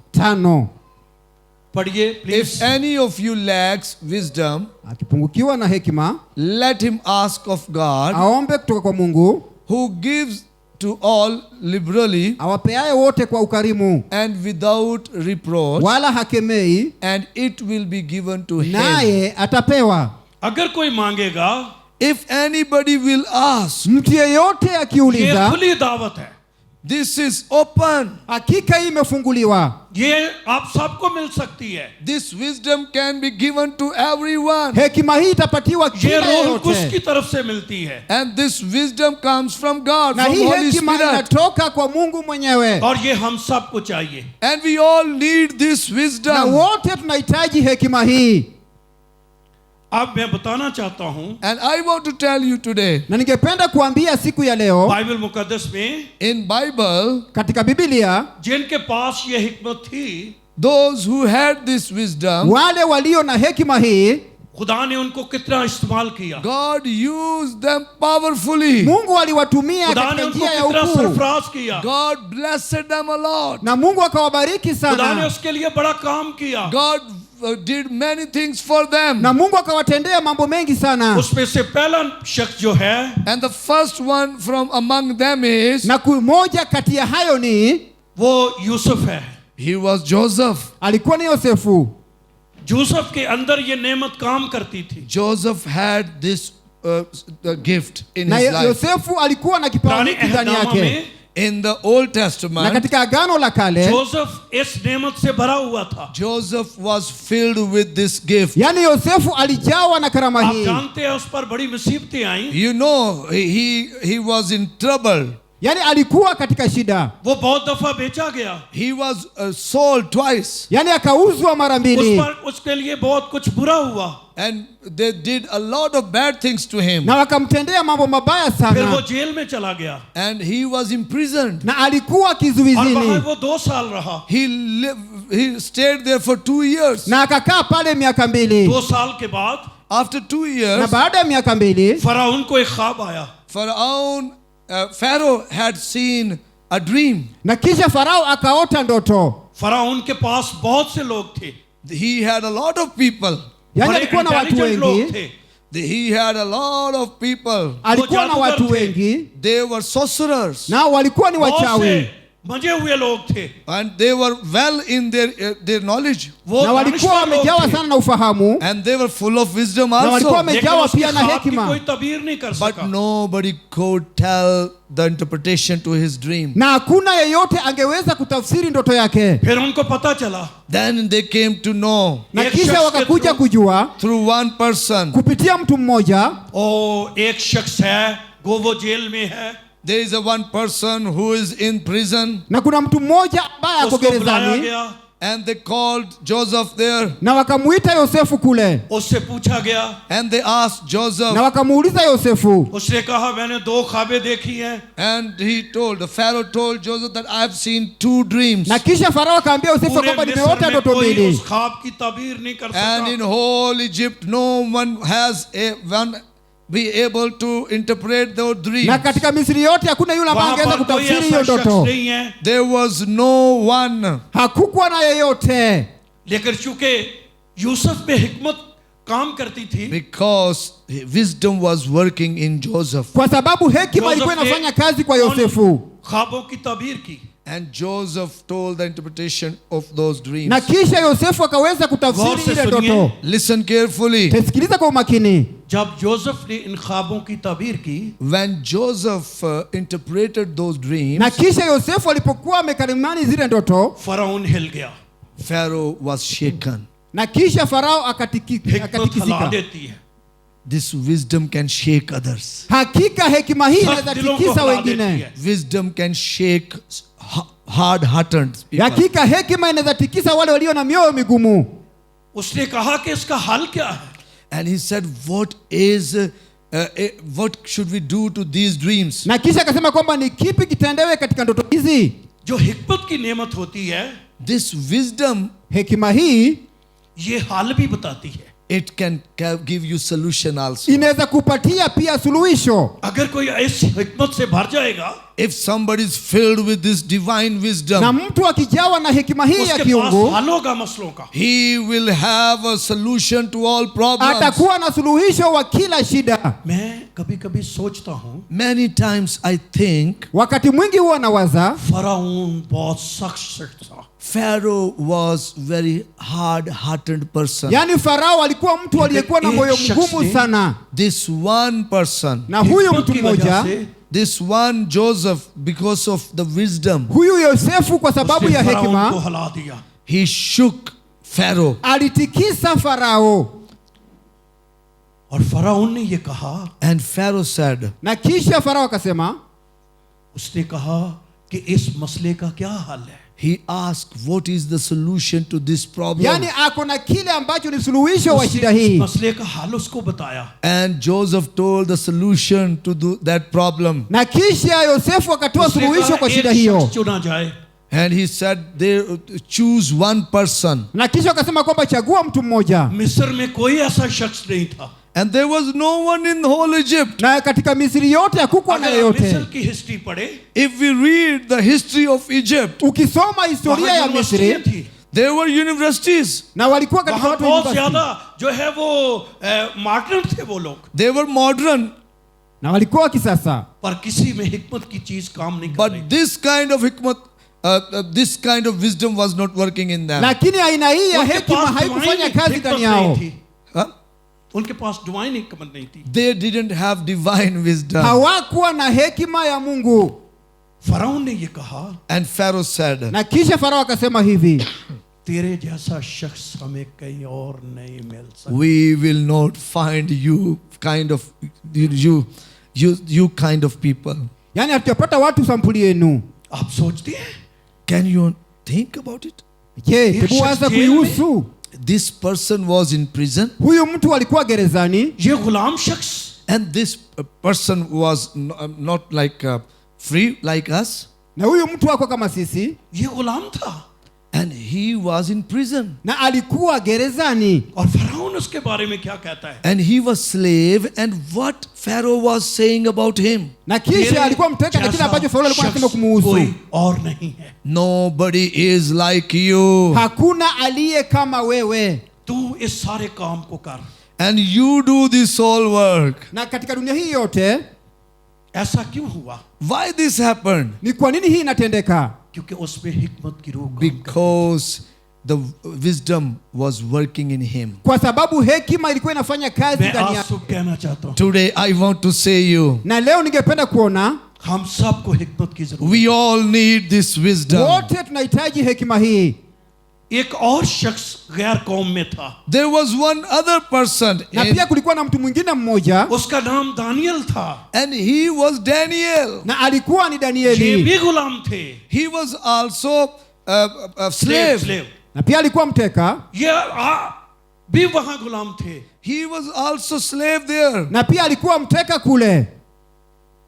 पढ़िए please. If any of you lacks wisdom, Akipungukiwa na hekima, let him ask of God, aombe kutoka kwa Mungu who gives to all liberally awapeaye wote kwa ukarimu, and without reproach, wala hakemei, and it will be given to him. naye atapewa. अगर कोई मांगेगा, If anybody will ask, Mtu yeyote ये akiuliza, खुली दावत है. this is open. hakika hii imefunguliwa. ये आप सबको मिल सकती है. This wisdom can be given to everyone. Hekima hii itapatiwa ये kila रोह कुछ की yeyote, तरफ से मिलती है. And this wisdom comes from God, na from hii Holy hekima Spirit. inatoka kwa Mungu mwenyewe, और ये हम सबको चाहिए. And we all need this na wisdom. wote tunahitaji hekima hii. अब मैं बताना चाहता हूं, And I want to tell you today, Na ningependa kuambia siku ya leo, Bible मुकद्दस में in Bible, katika Biblia, जिनके पास ये हिकमत थी, those who had this wisdom, wale walio na hekima hii, खुदा ने उनको कितना इस्तेमाल किया. God used them powerfully. Mungu aliwatumia खुदा ने katika उनको njia ya कितना ukuu, सरफराज किया. God blessed them a lot. na Mungu akawabariki खुदा ने sana, उसके लिए बड़ा काम किया. God did many things for them. na Mungu akawatendea mambo mengi sana, उसमें से पहला शख्स जो है, And the first one from among them is, na moja kati ya hayo ni वो यूसुफ है. he was Joseph. alikuwa ni Yosefu. Yusuf के अंदर ये नेमत काम करती थी. Joseph had this gift in Na his life. Yosefu alikuwa na kipawa पुराने hiki ndani अहदनामा yake, में In the Old na Testament, katika Agano la Kale, Joseph इस नेमत से भरा हुआ था. Joseph was filled with this gift. yani Yosefu alijawa na karama आप hii. जानते हैं उस पर बड़ी मुसीबतें आई. You know, he was in trouble. yani alikuwa katika shida, वो बहुत दफा बेचा गया, He was sold twice. yani akauzwa mara उस mbili, पर उसके लिए बहुत कुछ बुरा हुआ, And they did a lot of bad things to him. na wakamtendea mambo mabaya फिर वो sana, जेल में चला गया And he was imprisoned. na alikuwa और वहां kizuizini, वो 2 साल रहा। He stayed there for 2 years. na akakaa pale miaka mbili. 2 साल के बाद After 2 Na years, baada ya miaka mbili, फराउन को एक ख्वाब आया, Pharaoh had seen a dream. na kisha Farao akaota ndoto, फराउन के पास बहुत से लोग थे, He had a lot of people. yani बड़े alikuwa na watu intelligent लोग wengi, थे, He had a lot of people. alikuwa na जादूगर watu थे। wengi, They were sorcerers. nao walikuwa ni बहुत wachawi, से मजे हुए लोग थे, And they were well in their knowledge. वो na walikuwa दानिशवर लोग wamejawa थे, sana na ufahamu, And they were full of wisdom na walikuwa also. लेकिन wamejawa उसकी pia na ख्वाब की hekima, कोई तबीर नहीं कर But सका। nobody could tell the interpretation to his dream. na hakuna yeyote angeweza kutafsiri ndoto yake. फिर उनको पता चला, Then they came to know Na एक kisha शख्स के wakakuja through- kujua through one person. kupitia mtu mmoja, ओ एक शख्स है वो जेल में है, There is a one person who is in prison, na kuna mtu mmoja ambaye ako उसको बुलाया gerezani, गया, and they called Joseph there, na wakamuita Yosefu kule, उससे पूछा गया, and they asked Joseph, na wakamuuliza Yosefu, उसने कहा मैंने 2 ख्वाबें देखी हैं, and the Pharaoh told Joseph that I have seen 2 dreams, na kisha Farao akaambia Yosefu पूरे kwamba मिस्र nimeota में ndoto कोई mbili, उस ख्वाब की ताबीर नहीं कर and in सका, whole Egypt no one has one be able to interpret those dreams. na katika Misri yote hakuna yule ambaye वहां angeweza पर कोई kutafsiri ऐसा hiyo शख्स ndoto, नहीं है, There was no one. hakukuwa na yeyote, लेकिन चूंकि यूसुफ में हिकमत काम करती थी, Because wisdom was working in Joseph. kwa sababu hekima ilikuwa Joseph inafanya ने kazi kwa उन Yosefu, ख्वाबों की ताबीर की, And Joseph told the interpretation of those dreams. na kisha Yosefu akaweza गौर kutafsiri से ile सुनिए, ndoto. Listen carefully. Tesikiliza kwa umakini. जब जोसेफ ने इन ख्वाबों की ताबीर की, When Joseph interpreted those dreams, Na kisha Yosefu alipokuwa amekarimani zile ndoto, फराउन हिल गया, Pharaoh was shaken. na kisha Farao हिकमत हिला akatikisika. देती है, This wisdom can shake others. Hakika hekima hii सब inaweza दिलों को tikisa हिला देती wengine. है, Wisdom can shake hard-hearted people. Hakika hekima inaweza tikisa wale walio na mioyo migumu. उसने कहा कि इसका हल क्या है, And he said, what should we do to these dreams? Na kisha akasema kwamba ni kipi kitendewe katika ndoto hizi. जो हिकमत की नेमत होती है, This wisdom, Hekima hii ये हल भी बताती है, it can give you solution also. inaweza kupatia pia suluhisho. अगर कोई इस हिकमत से भर जाएगा, If somebody is filled with this divine Na wisdom, mtu akijawa na hekima hii ya उसके पास kiungu, हल होगा मसलों का, he will have a solution to all problems. atakuwa na suluhisho wa kila shida. मैं कभी कभी सोचता हूँ, Many times I think Wakati mwingi huwa nawaza फराउन बहुत सख्त शख्स था, Pharaoh was very hard-hearted person. yaani Farao alikuwa mtu aliyekuwa na moyo mgumu sana, This one person, na huyu हिकमत mtu की वजह mmoja, से this one Joseph, because of the wisdom, huyu Yosefu kwa sababu उसने ya फराउन को hekima हिला दिया, he shook Pharaoh. alitikisa Farao, और फराउन ने ये कहा, And Pharaoh said, na kisha Farao akasema, उसने कहा कि इस मसले का क्या हल है, he asked, what is the solution to this problem? yaani ako na kile ambacho ni suluhisho wa shida उसने hii. इस मसले का हल उसको बताया, And Joseph told the solution to that problem. Na kisha Yosefu akatoa उसने suluhisho कहा kwa एक shida hiyo, शख्स चुना जाए, And he said, choose one person. na kisha akasema kwamba chagua mtu mmoja, मिस्र में कोई ऐसा शख्स नहीं था, And there was no one in the whole Egypt. na katika Misri yote hakukuwa na अगर आप मिस्र yeyote. की हिस्ट्री पढ़े, If we read the history of Egypt, Ukisoma historia वहाँ ya यूनिवर्सिटियाँ Misri, थी, there were universities. na walikuwa katika वहाँ watu wa बहुत university, ज्यादा जो है वो मॉडर्न थे वो लोग, They were modern. na walikuwa wa kisasa, पर किसी में हिकमत की चीज काम नहीं कर रही, But this kind of hikmat, this kind of wisdom was not working in them. lakini aina hii ya उनके hekima पास haikufanya divine kazi हिकमत ndani नहीं yao. थी, Huh? उनके पास डिवाइन हिकमत नहीं थी, They didn't have divine wisdom. Hawakuwa na hekima ya Mungu. फराउन ने ये कहा, And Pharaoh said, Na kisha Farao akasema hivi, तेरे जैसा शख्स हमें कहीं और नहीं मिल सकता, we will not find you kind of people. Yaani hatujapata watu sampuli yenu. आप सोचते हैं Can you think about it? Je, Hiyo hebu waza shakhs jail mein? kuihusu. This person was in prison, Huyu mtu alikuwa gerezani ये गुलाम शख्स and this person was not like free like us, na huyu mtu wako kama sisi ये गुलाम था and he was in prison, na alikuwa gerezani. और फराउन उसके बारे में क्या कहता है and he was slave, and what Pharaoh was saying about him. Na kisha alikuwa mteka na kile ambacho Farao alikuwa anasema kumuhusu. कोई और नहीं है Nobody is like you, Hakuna aliye kama wewe. तू इस सारे काम को कर and you do this all work. Na katika dunia hii yote ऐसा क्यों हुआ Why this happened? ni kwa nini hii inatendeka? क्योंकि उसमें हिकमत की रूह काम करती Because the wisdom was working in him. Kwa sababu hekima ilikuwa inafanya kazi मैं ndani आज yake. सुबह कहना चाहता हूँ Today I want to say you, Na leo ningependa kuona हम सबको हिकमत की जरूरत we all need this wisdom. wote tunahitaji hekima hii. है। एक और शख्स गैर कौम में था There was one other person, Na pia kulikuwa na mtu mwingine mmoja उसका नाम दानियल था and he was Daniel. na alikuwa ni ये Danieli. भी गुलाम थे He was also a slave. slave Na pia alikuwa mteka ये भी वहां गुलाम थे He was also slave there. na pia alikuwa mteka kule.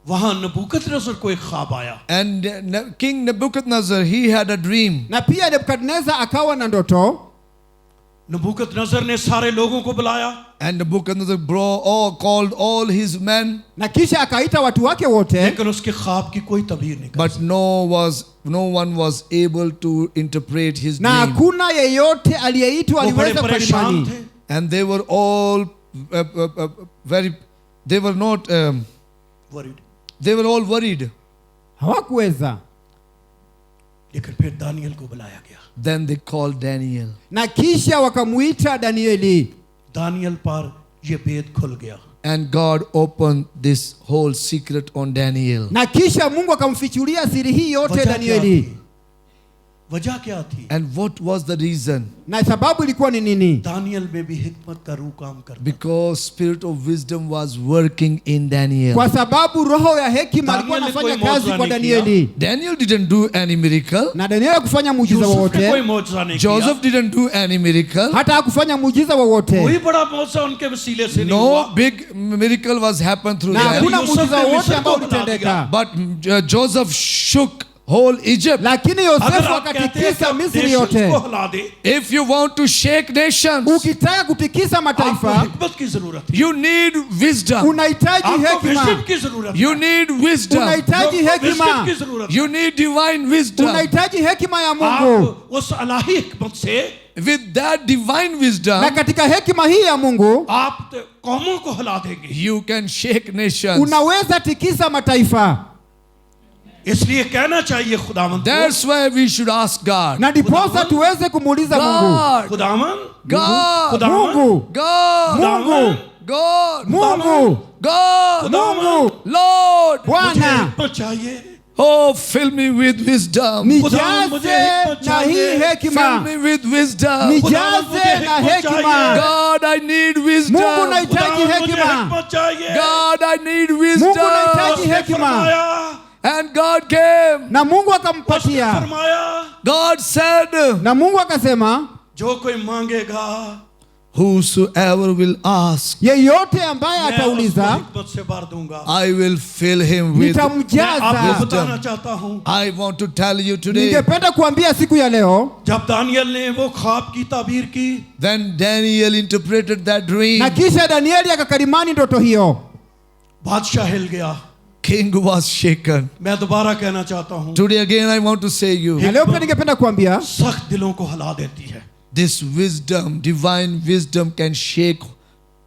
वहां नबूकदनेस्सर को एक ख्वाब आया And King Nebuchadnezzar, he had a dream. Na pia Nebukadneza akawa na ndoto. नबूकदनेस्सर ने सारे लोगों को बुलाया And Nebuchadnezzar called all his men, Na kisha akaita watu wake wote, लेकिन उसके ख्वाब की कोई तबीर नहीं कर but no one was able to interpret his na dream. hakuna yeyote aliyeitwa वो बड़े aliweza परेशान kukalimani. थे And they were all they were not, worried they were all worried. Hawakuweza. लेकिन फिर दानियल को बुलाया गया Then they called Daniel. Na kisha wakamuita Danieli. Daniel पर ये भेद खुल गया And God opened this whole secret on Daniel. Na kisha Mungu akamfichulia siri hii yote वजह क्या Danieli. थी? वजह क्या थी And what was the reason? Na sababu ilikuwa ni nini? Daniel में भी हिकमत का रूह काम करता Because spirit of wisdom was working in Daniel. Kwa sababu roho ya hekima alikuwa Daniel anafanya कोई kazi मौजज़ा kwa नहीं Danieli. Daniel didn't do any miracle. Na Danieli hakufanya muujiza Yusuf ने कोई wowote. मौजज़ा नहीं Joseph किया didn't do any miracle. Hata hakufanya muujiza wowote. कोई बड़ा मौजज़ा उनके वसीले से नहीं No हुआ big miracle was happened through Na them. hakuna Yusuf muujiza ne wowote Misri ambao ko bula ulitendeka. But Joseph shook whole Egypt. Lakini अगर Yosefu आप कहते हैं कि akatikisa आप Misri nations yote. को हिला दे If you want to shake nations, Ukitaka kutikisa आपको mataifa, हिकमत की जरूरत है you need wisdom. unahitaji आपको विजडम hekima. की जरूरत है You need wisdom. Unahitaji आपको विजडम की hekima. जरूरत है You need divine wisdom. Unahitaji hekima ya Mungu. आप उस अलाही हिकमत से With that divine wisdom, Na katika hekima hii ya Mungu आप कौमों को हिला देंगे you can shake nations. unaweza tikisa mataifa. इसलिए कहना चाहिए खुदावंद को, That's why we should ask God. Na ndiposa tuweze kumuuliza Mungu. God, खुदावन God, खुदावन Mungu, God, Mungu, God, Mungu, God, Mungu, Lord. मुझे Bwana, हिकमत चाहिए Oh, fill me with wisdom. nijaze na hii Fill hekima. me with wisdom. Nijaze na hekima. God, I need wisdom. Mungu nahitaji खुदावन मुझे hekima. हिकमत चाहिए God, I need Mungu wisdom. nahitaji उसने hekima. फरमाया And God came. Na Mungu उसने akampatia. फरमाया God said, Na Mungu akasema, जो कोई मांगेगा whosoever will ask, yeyote ambaye मैं उसको atauliza हिकमत से भर दूंगा I will fill him with. मैं आपको nitamjaza. बताना चाहता हूँ I want to tell you today, Ningependa kuambia siku ya leo, जब दानियल ने वो ख्वाब की ताबीर की when Daniel interpreted that dream, na kisha Danieli akakarimani ndoto hiyo, बादशाह हिल गया king was shaken. मैं दोबारा कहना चाहता हूँ Today again I want to say you, na leo pia ningependa kuambia सख्त दिलों को हिला देती है this wisdom, divine wisdom can shake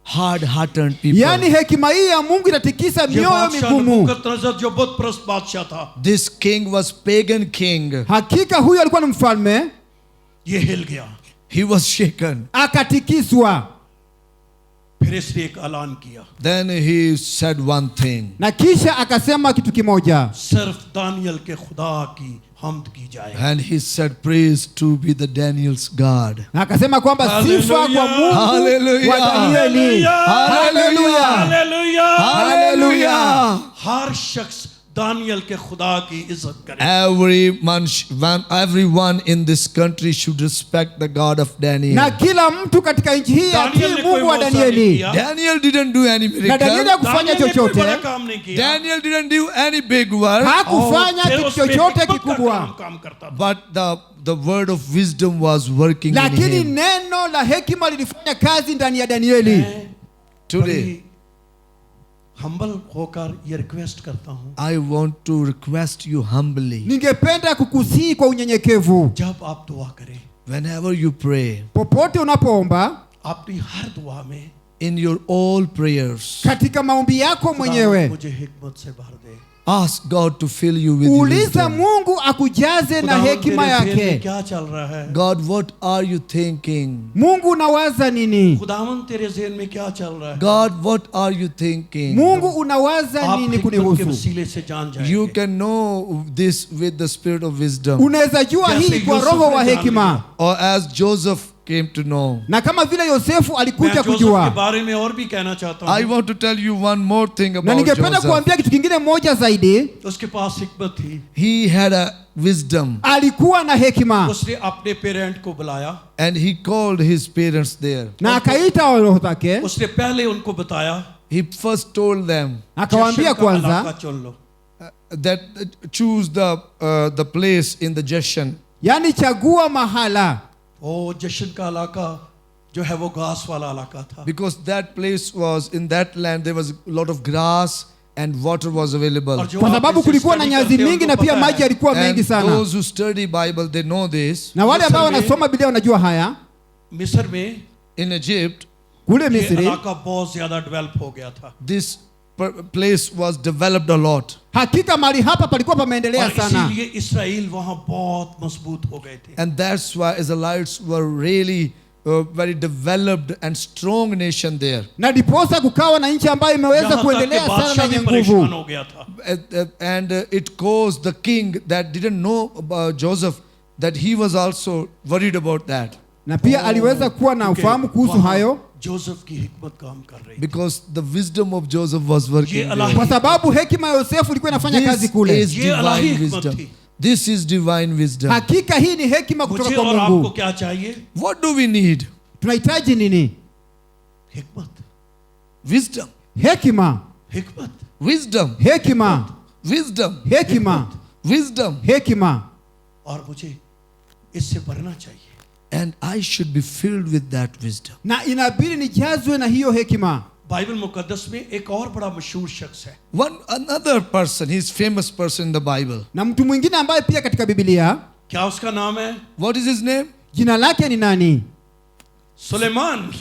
hard-hearted people. yaani hekima hii ya Mungu inatikisa ये mioyo बादशाह migumu. नबूकदनेस्सर जो बुत परस्त बादशाह था This king was pagan king. Hakika huyu alikuwa ni mfalme, ये हिल गया He was shaken. akatikiswa. फिर इसने एक ऐलान किया Then he said one thing. Na kisha akasema kitu kimoja, सिर्फ दानियल के खुदा की हमद की जाए And he said, praise to be the Daniel's God. na akasema kwamba sifa kwa Mungu Hallelujah. wa Danieli. Hallelujah. Hallelujah Hallelujah. हर शख्स दानियल के खुदा की इज्जत करें। Everyone in this country should respect the God of Daniel. Na kila mtu katika nchi hii Daniel atii ने कोई Mungu wa मौसा नहीं Danieli. किया। Daniel didn't do any Na Danieli miracle. hakufanya Daniel ने कोई बड़ा chochote, काम नहीं किया। Daniel didn't do any big work. hakufanya फिर kitu उसमें chochote हिकमत का kikubwa, काम करता था। But the word of wisdom was working in lakini him. neno la hekima lilifanya kazi ndani ya Danieli. मैं Today, बड़ी हम्बल होकर ये रिक्वेस्ट करता हूँ, I want to request you humbly, Ningependa kukusihi kwa unyenyekevu, जब आप दुआ करें, whenever you pray, popote unapoomba, अपनी हर दुआ में in your all prayers, katika maombi yako खुदा mwenyewe, मुझे हिकमत से भर दे। ask God to fill you with uliza wisdom. Mungu akujaze na खुदा hekima तेरे ज़हन में yake. क्या चल रहा है? God, what are you thinking? Mungu unawaza nini? खुदावन तेरे ज़हन में क्या चल रहा है? God, what are you thinking? Mungu unawaza आप nini हिकमत के kunihusu? वसीले से जान You जाएंगे। can know this with the spirit of wisdom. Unaweza jua जैसे hii kwa यूसुफ roho ने wa जान hekima, लिया। Or as Joseph came to know. na kama vile Yosefu मैं alikuja जोसेफ के kujua. बारे में और भी कहना चाहता I हूँ। want to tell you one more thing Na about ningependa Joseph. kuambia kitu kingine moja zaidi. उसके पास हिकमत थी। He had a wisdom Alikuwa na hekima उसने अपने पेरेंट को बुलाया, and he called his parents there. na akaita roho zake, उसने पहले उनको बताया, He first told them akawaambia जशन का इलाका kwanza, चुन लो। that choose the place in the Jeshan. yani chagua mahala, वो जशन का इलाका जो है वो घास वाला इलाका था। Because that place was, in that land there was a lot of grass and water was available. और जो kwa आप sababu इसे kulikuwa na study nyazi करते हो, mingi उनको na pia पता maji है। yalikuwa And mengi sana. those who study Bible, they know this. Na wale ambao Misri में- wanasoma Biblia wanajua haya. मिस्र में In Egypt, Kule ये Misri इलाका बहुत ज्यादा डेवलप हो गया था this place was developed a lot. hakika mahali hapa palikuwa pameendelea और sana, इसीलिए इसराइल वहां बहुत मजबूत हो गए थे। And that's why Israelites were really very developed and strong nation there. na diposa kukawa na nchi ambayo imeweza यहाँ तक कि kuendelea sana na बादशाह भी yenye परेशान nguvu. हो गया था। And it caused the king that didn't know about Joseph that he was also worried about that. Na pia aliweza kuwa na क्योंकि ufahamu kuhusu वहाँ hayo, जोसेफ की हिकमत काम कर रही थी। Because the wisdom of Joseph was working ये अल्लाह there. kwa sababu hekima ya Yosefu ilikuwa inafanya kazi This kule. is ये अल्लाह divine की हिकमत wisdom. थी। This is divine wisdom. Hakika hii ni hekima मुझे kutoka और kwa आपको Mungu. क्या चाहिए? What do we need? Tunahitaji nini? हिकमत, Wisdom. Hekima, हिकमत, Wisdom. hekima, Wisdom. hekima, Wisdom. hekima. और मुझे इससे भरना चाहिए। And I should be filled with that wisdom. Na inabidi nijazwe na hiyo hekima. Bible मुकद्दस में एक और बड़ा मशहूर शख्स है, Another person, he's famous person in the Bible. Na mtu mwingine ambaye pia katika Biblia क्या उसका नाम है? What is his name? jina lake ni nani? Suleman.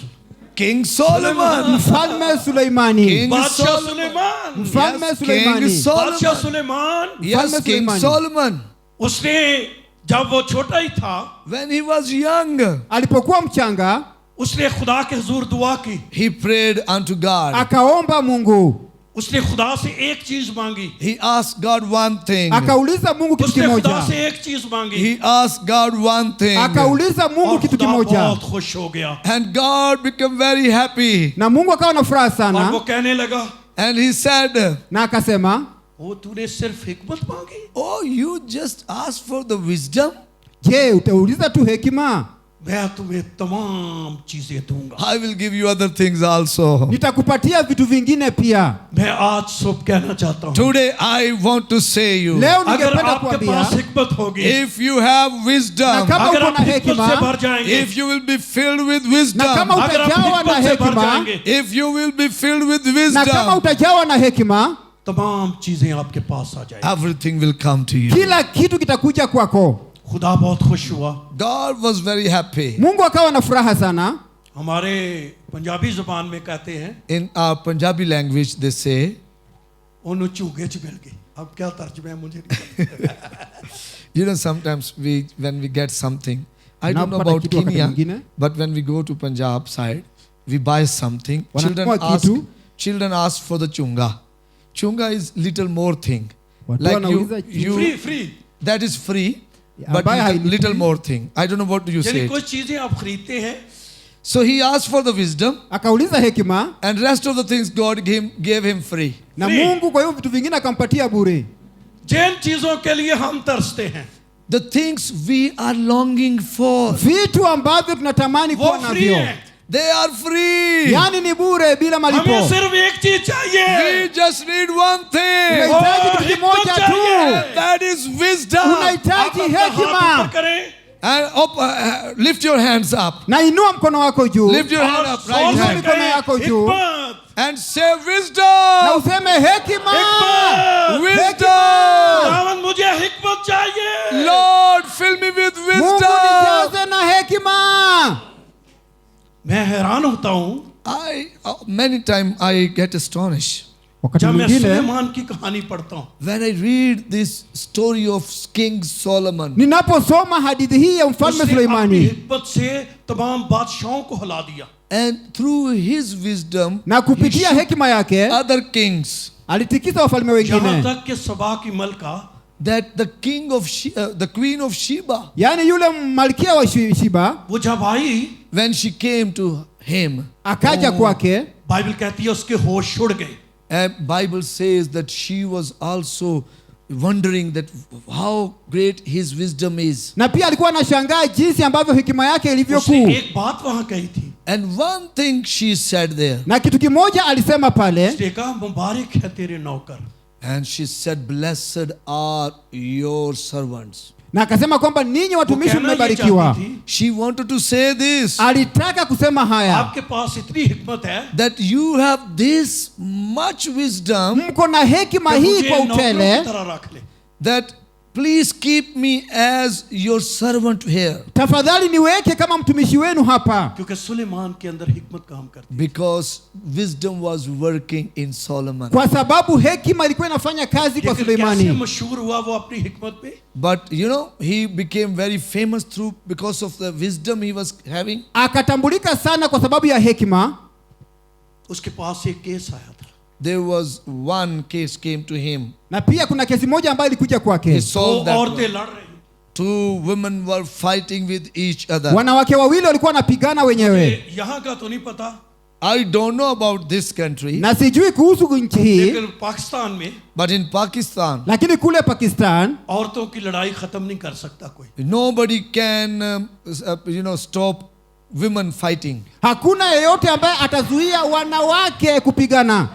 King Solomon. Mfalme Suleimani. King बादशाह Solomon. Suleman. Mfalme Yes, King Suleimani. Solomon. बादशाह Suleman Yes, Mfalme King Suleimani. Solomon. उसने जब वो छोटा ही था, When he was young, Alipokuwa mchanga, उसने खुदा के हुजूर दुआ की। he prayed unto God. akaomba Mungu. उसने खुदा से एक चीज मांगी। He asked God one thing. Akauliza Mungu kitu उसने खुदा kimoja. से एक चीज मांगी He asked God one thing. Akauliza Mungu और kitu खुदा kimoja. बहुत खुश हो गया And God became very happy. Na Mungu akawa na furaha और वो sana कहने लगा, And he said, na akasema, वो तूने सिर्फ हिकमत मांगी? oh, you just asked for the wisdom? je, utauliza tu hekima? मैं तुम्हें तमाम चीजें दूंगा। I will give you other things also. Nitakupatia vitu vingine pia. मैं आज सब कहना चाहता हूँ, Today I want to say you, Leo अगर ningependa आपके kuambia, पास हिकमत होगी, if you have na wisdom, kama अगर uko आप na हिकमत से hekima, भर जाएंगे, if you will be filled with na wisdom, kama अगर आप utajawa na हिकमत से भर hekima, जाएंगे, if you will be filled with na kama wisdom, utajawa na hekima, तमाम चीजें आपके पास आ जाएंगी। everything will come to you. kila kitu kitakuja kwako. खुदा बहुत खुश हुआ। God was very happy. Mungu akawa na furaha sana. हमारे पंजाबी जुबान में कहते हैं, In our Punjabi language, they say, उन्हों चूगे च मिल गई। अब क्या तर्जुमा है मुझे नहीं पता। sometimes when we get something, I don't know Unapata about kitu wakati Kenya, mwingine. but when we go to Punjab side, we buy something. Wananunua kitu. Children ask for the chunga. Chunga is little more thing. Watu Like wanauliza you, free free, that is free, Yeah, but ambayo little, hailipi. little more thing. I don't know what do you यानी say. कुछ चीजें आप खरीदते हैं, So he asked for the wisdom, Akauliza hekima, and rest of the things God gave him free. na Free. Mungu kwa hiyo vitu vingine akampatia bure. जिन चीजों के लिए हम तरसते हैं the things we are longing for, vitu ambavyo tunatamani वो kuwa free navyo, है. they are free. yani ni bure bila हमें malipo. सिर्फ एक चीज चाहिए, We just need one thing. Unahitaji और kitu हिम्मत kimoja चाहिए. tu, That is wisdom. unahitaji आप अपना हाथ ऊपर hekima. करें And lift your hands up. Na inua mkono wako juu Lift your hand और up, जोर right से Inua hand, mikono yako कहें, juu. हिम्मत, and say na wisdom. useme hekima. हिम्मत. Wisdom. खुदावंद मुझे हिम्मत चाहिए. Lord, fill me with Mungu wisdom. nijaze na hekima. मैं हैरान होता हूँ Many times I get astonished Wakati जब मैं mwingine सुलेमान की कहानी पढ़ता हूँ. when I read this story of King Solomon. ninaposoma hadithi hii ya mfalme उसने अपनी Suleimani, हिकमत से तमाम बादशाहों को हिला दिया. And through his wisdom, na kupitia hekima yake other kings, alitikisa wafalme यहाँ wengine, तक कि सबा की मलका that the the queen of Sheba, yaani yule malkia wa Shiba वो जब आई, when she came to him, akaja kwake, Bible कहती है उसके होश उड़ गए. and Bible says that she was also wondering that how great his wisdom is. na pia alikuwa anashangaa jinsi ambavyo hekima yake ilivyo उसने kuu. एक बात वहां कही थी. And one thing she said there, Na kitu kimoja alisema pale, उसने कहा मुबारक है तेरे नौकर. and she said, "Blessed are your servants." na akasema kwamba ninyi वो watumishi कहना ये mmebarikiwa. चाहती थी, She wanted to say this, Alitaka kusema haya, आपके पास इतनी हिकमत है that you have this much wisdom, mko na hekima कि hii मुझे kwa नौकरों की utele, तरह रख ले. that please keep me as your servant here. tafadhali niweke kama mtumishi wenu hapa, क्योंकि सुलेमान के अंदर हिकमत काम करती. Because wisdom was working in Solomon. kwa sababu hekima ilikuwa inafanya kazi kwa लेकिन कैसे Suleimani. मशहूर हुआ वो अपनी हिकमत पे? But you know, he became very famous through because of the wisdom he was having. Akatambulika sana kwa sababu ya hekima. उसके पास एक केस आया था. There was one case came to him. Na pia kuna kesi moja ambayo ilikuja He kwake. दो solved that. औरतें one. लड़ रही. Two women were fighting with each other. Wanawake wawili walikuwa wanapigana wenyewe, यहाँ का तो नहीं पता, I don't know about this country, na sijui kuhusu nchi hii, लेकिन पाकिस्तान में but in Pakistan, lakini kule Pakistan औरतों की लड़ाई खत्म नहीं कर सकता कोई. nobody can, stop women fighting. hakuna yeyote ambaye atazuia wanawake kupigana.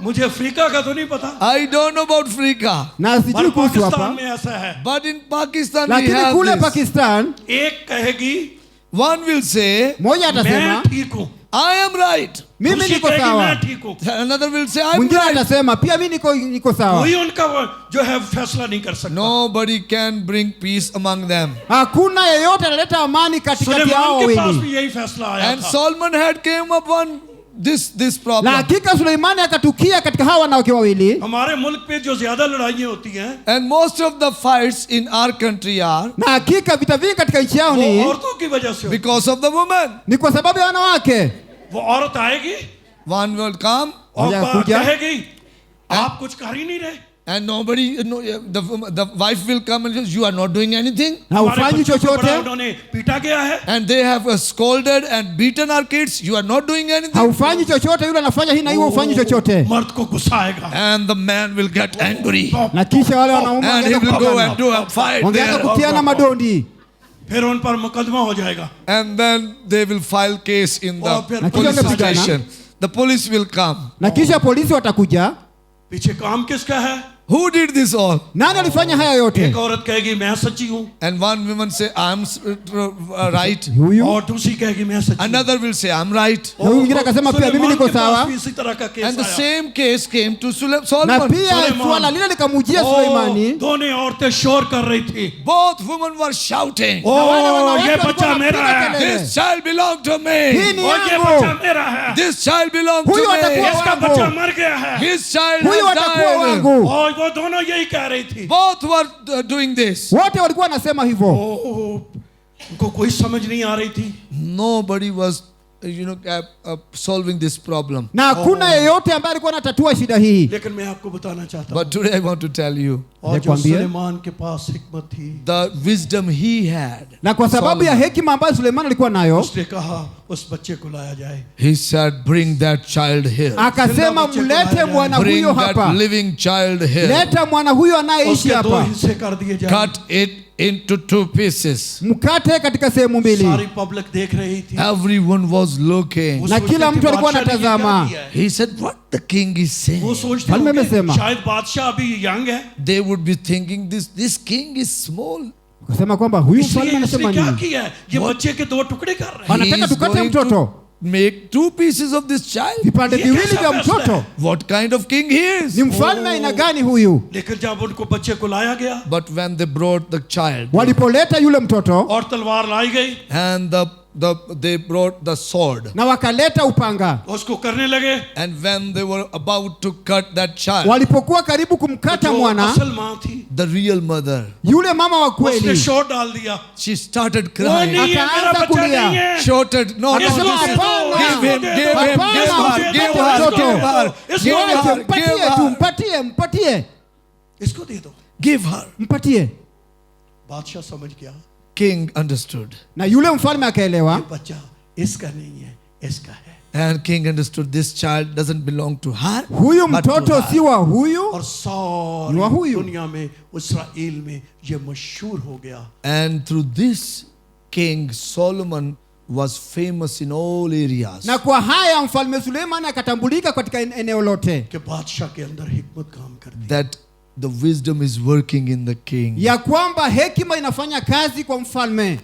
मुझे अफ्रीका का तो नहीं पता, I don't know about Africa, Na पर sijui kuhusu पाकिस्तान hapa, में ऐसा है. but in Pakistan we lakini have kule this. Pakistan एक कहेगी One will say, moja मैं atasema ठीक हूँ, I am right. mimi दूसरी niko कहेगी मैं sawa, ठीक हूँ. Another will say, I'm mwingine right. atasema pia mimi niko sawa. कोई उनका जो है फैसला नहीं कर सकता. Nobody can bring peace among them. Hakuna yeyote analeta amani katikati yao Suleman के पास wawili. भी यही फैसला आया And था. Solomon had came upon this Na problem. hakika Suleimani akatukia katika hawa wanawake wawili, हमारे मुल्क पे जो ज्यादा लड़ाइयाँ होती हैं And most of the fights in our country are na hakika vita vingi katika nchi yao वो ni औरतों की वजह से होती because of the woman. ni kwa sababu ya wanawake. हैं. वो औरत आएगी One will come और हो जाए, पूजा। कहेगी आप कुछ कर ही नहीं रहे. and nobody, the wife will come and say, you are not doing anything. Na हमारे ufanyi बच्चों को बड़ा chochote, उन्होंने पीटा गया है. And they have scolded and beaten our kids. You are not doing anything. haufanyi chochote, yule anafanya hii na hiyo ufanyi chochote. मर्द को गुस्सा आएगा. And the man will get angry. Na kisha wale wanaume And he wangeanza will go kupigana. and do a fight Wangeanza there. kutiana madondi. फिर उन पर मुकदमा हो जाएगा. And then they will file case in और the फिर police police आ station. The police will come. Na kisha polisi watakuja. पीछे काम किसका है? Who did this all? Nani alifanya haya yote? एक औरत कहेगी मैं सच्ची हूँ, And one woman say, I'm right. Huyu. और दूसरी कहेगी मैं सच्ची हूँ. Another will say, I'm right. Na huyu mwingine akasema pia mimi Suleman niko के पास sawa. भी इसी तरह का केस And the आया. same case came to Na Solomon. pia Suleiman. swala lile likamujia ओ, Suleimani. दोनों औरतें शोर कर रही थी. Both women were shouting, O wale wanawake ये walikuwa बच्चा मेरा wanapiga है. kelele. this child belonged to Hii me. ni और ये yangu. बच्चा मेरा है. This child belonged Huyu to atakuwa me. इसका wangu. बच्चा मर गया है. His child Huyu has atakuwa died. wangu. और वो दोनों यही कह रही थी. Both were doing this. Wote walikuwa wanasema hivyo. ओ, उनको कोई समझ नहीं आ रही थी. Nobody was, solving this problem. Na hakuna yeyote ambaye alikuwa anatatua shida hii. लेकिन मैं आपको बताना चाहता हूँ, But today I want to tell you, और जो Nikwambie. सुलेमान के पास हिकमत थी, the wisdom he had, Na kwa sababu ya Solomon, hekima ambayo Suleimani alikuwa nayo, उसने कहा उस बच्चे को लाया जाए, he said, bring that child here. akasema mlete mwana Bring huyo that hapa, living child here. leta mwana huyo anayeishi उसके दो hapa, हिस्से कर दिए जाए। Cut it into 2 pieces. mkate katika sehemu mbili. सारी पब्लिक देख रही थी, Everyone was looking. वो Na सोचते kila थे mtu alikuwa बादशाह ने ये क्या anatazama. किया है? He said, what the king is वो saying. सोचते Falme होंगे, amesema. शायद बादशाह अभी यंग है, They would be thinking this king is small. Akasema kwamba huyu इसलिए mfalme इसने anasema क्या nini? किया है? ये What? बच्चे के दो टुकड़े कर रहे हैं। Wanataka He is tukate going to mtoto, make 2 pieces of this child. vipande ये viwili कैसा vya फैसला mtoto. है? What kind of king he is? Ni mfalme aina gani huyu? लेकिन जब उनको बच्चे को लाया गया But when they brought the child Walipoleta yule mtoto और तलवार लाई गई, and they brought the sword, na wakaleta upanga, उसको करने लगे, and when they were about to cut that child, walipokuwa karibu kumkata जो mwana, असल माँ थी, the real mother, yule mama wa उसने kweli शोर डाल दिया, she started वो crying. नहीं है, मेरा akaanza बच्चा kulia. नहीं है, Shouted, no, no, Akasema, this is- "Hapana, give him, give him, hapana, give her, msipate give her, mtoto. give her, Isको give दे Mwache, her, mpatie give tu, her, mpatie, इसको दे दो। give her. mpatie. बादशाह समझ गया, King understood, Na yule mfalme akaelewa, ये बच्चा इसका नहीं है, इसका है। and king understood this child doesn't belong to her. huyu but to mtoto her. si wa huyu, और Ni wa सारी huyu. दुनिया में, इसराइल में ये मशहूर हो गया। And through this, King Solomon was famous in all areas. na kwa haya mfalme Suleimani akatambulika katika eneo lote, कि बादशाह के अंदर हिकमत काम करती है। That the wisdom is working in the king. ya kwamba hekima inafanya kazi kwa mfalme,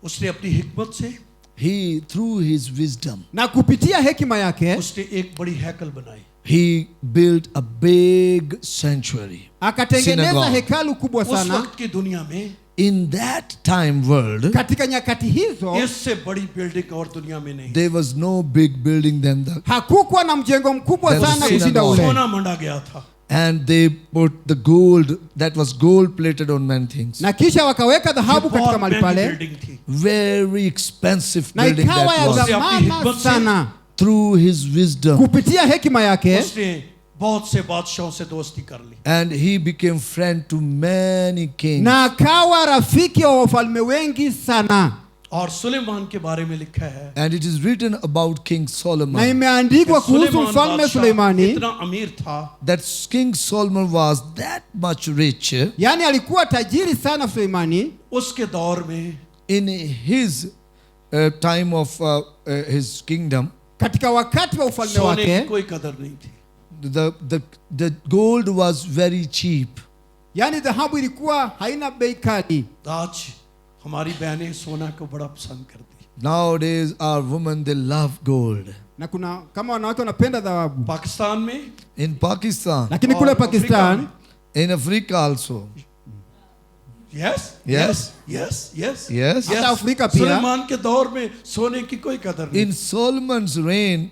उसने अपनी हिकमत से He, through his wisdom, na kupitia hekima yake उसने एक बड़ी हैकल बनाई, he built a big sanctuary. akatengeneza Synagogue. hekalu kubwa उस sana. वक्त की दुनिया में In that time world, Katika nyakati hizo इससे बड़ी बिल्डिंग और दुनिया में नहीं। there was no big building than the, hakukuwa na mjengo mkubwa There was sana synagogue. kushinda ule, सोना मंडा गया था, and they put the gold that was gold plated on many things. na kisha wakaweka ये dhahabu katika बहुत mahali महंगी pale, building थी। Very expensive na building ikawa ya that was. dhamana sana. Through his wisdom, Kupitia hekima yake उसने बहुत से बादशाहों से दोस्ती कर ली, and he became friend to many kings. na akawa rafiki wa wafalme wengi sana, और सुलेमान के बारे में लिखा है, And it is written about King na Solomon imeandikwa kuhusu Suleman mfalme बादशाह Suleimani, इतना अमीर था that King Solomon was that much rich yaani alikuwa tajiri sana Suleimani. उसके दौर में in his time of his kingdom. Katika wakati wa ufalme सोने की wake, कोई कदर नहीं थी, The gold was very cheap. yaani dhahabu ilikuwa haina bei kali. आज हमारी बहनें सोना को बड़ा पसंद करती, Nowadays, our women, they love gold. Na kuna kama wanawake wanapenda dhahabu, Pakistan में In Pakistan, lakini kule और अफ्रीका Pakistan में। in Africa also. Yes, Yes. yes, yes, Yes. hata Afrika pia. सुलेमान के दौर में सोने की कोई कदर नहीं। In Solomon's reign,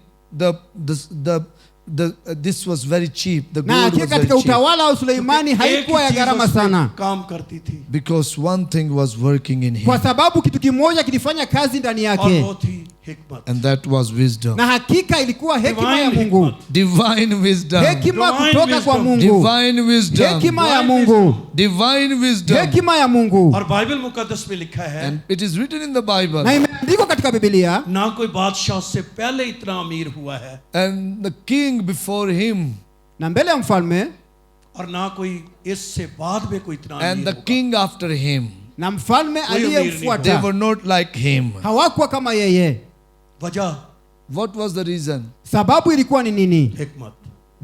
this was very cheap. The Na gold was very katika cheap. utawala wa Suleimani एक ही haikuwa ya चीज gharama उसमें sana, काम करती थी, Because one thing was working in him, kwa sababu kitu kimoja kilifanya kazi ndani और yake, वो थी हिकमत, and that was wisdom. na hakika ilikuwa hekima ya Divine Mungu, hikmat. Divine wisdom. hekima Divine kutoka kwa wisdom. Mungu, Divine wisdom. hekima ya Divine Mungu, Divine wisdom. hekima ya Mungu. और बाइबल मुकद्दस में लिखा है, And it is written in the Bible. Na imeandikwa katika Biblia, ना कोई बादशाह से पहले इतना अमीर हुआ है And the king before him, na mbele ya mfalme और ना कोई इससे बाद में कोई इतना and अमीर the होगा। king after him, na mfalme Huyo they aliyemfuata were not like him. hawakuwa kama yeye. वजह What was the reason? Sababu ilikuwa ni nini? हिकमत,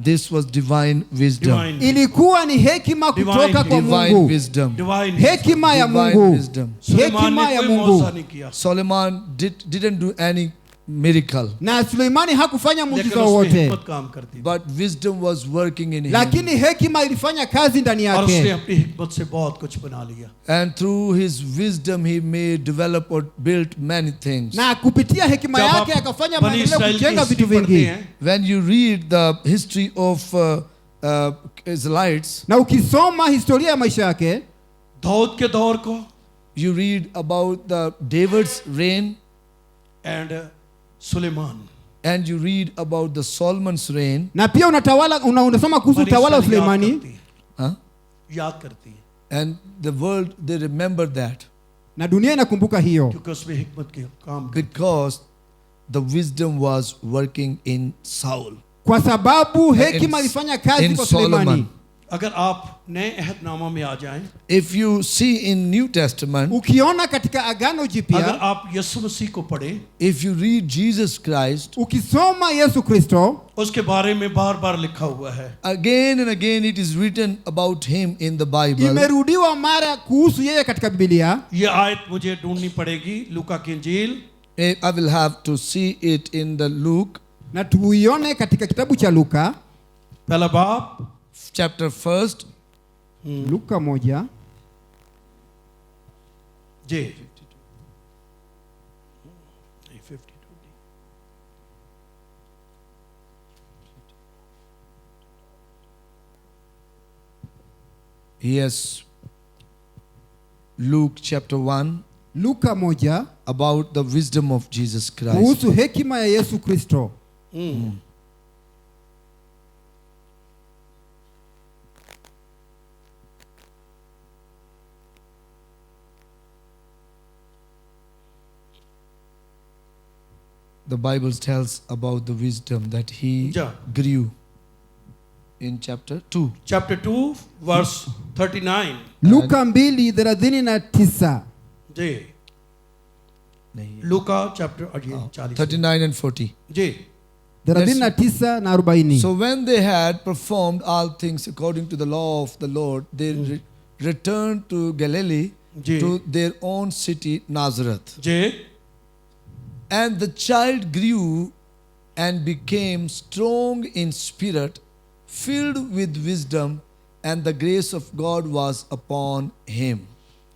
This was divine wisdom. Divine Ilikuwa ni hekima kutoka kwa Divine Mungu, wisdom. Divine hekima ya Divine Mungu, wisdom. सुलेमान hekima ने ya कोई Mungu. मौजा नहीं किया, Solomon didn't do any miracle, Na Suleimani hakufanya लेकिन muujiza उसमें wowote, हिकमत काम करती थी, but wisdom was working in him. lakini hekima ilifanya kazi ndani और उसने yake, अपनी हिकमत से बहुत कुछ बना लिया। And through his wisdom, he may develop or built many things. na kupitia hekima जब yake आप akafanya बनी maendeleo इसराइल की kujenga vitu हिस्ट्री पढ़ते vingi. हैं, When you read the history of Israelites, Na ukisoma historia ya maisha yake, दाऊद के दौर को you read about the David's reign, and सुलेमान, and you read about the Solomon's reign. na pia unasoma kuhusu utawala wa परेशानी याद Suleimani, करती है। Huh? याद करती है, And the world, they remember that na dunia inakumbuka hiyo, क्योंकि उसमें हिकमत के काम करते। because the wisdom was working in Saul. kwa sababu In- hekima ilifanya kazi in kwa Solomon. Sulemani. अगर आप नए अहदनामा में आ जाएं, If you see in New Testament, Ukiona katika Agano अगर Jipya, आप यीशु मसीह को पढ़ें, if you read Jesus Christ, ukisoma Yesu Kristo, उसके बारे में बार बार लिखा हुआ है। again and again it is written about him in the Bible. imerudiwa mara kuhusu yeye katika Biblia. ये आयत मुझे ढूंढनी पड़ेगी, लूका की इंजील I will have to see it in the Luke Na tuione katika kitabu cha Luka, पहला बाब chapter 1st. Luka 1. Ji 52 Yes. Luke chapter 1 Luka 1 about the wisdom of Jesus Christ. kuhusu hekima ya Yesu Kristo. The Bible tells about the wisdom that he Ja. grew in chapter 2. chapter 2 verse 39 Luka 2:39. Ji Luka चैप्टर 40 39 and 40. Ji 39 na 40. So when they had performed all things according to the law of the Lord, they returned to Galilee, जी to their own city Nazareth. जी And the child grew and became strong in spirit, filled with wisdom, and the grace of God was upon him.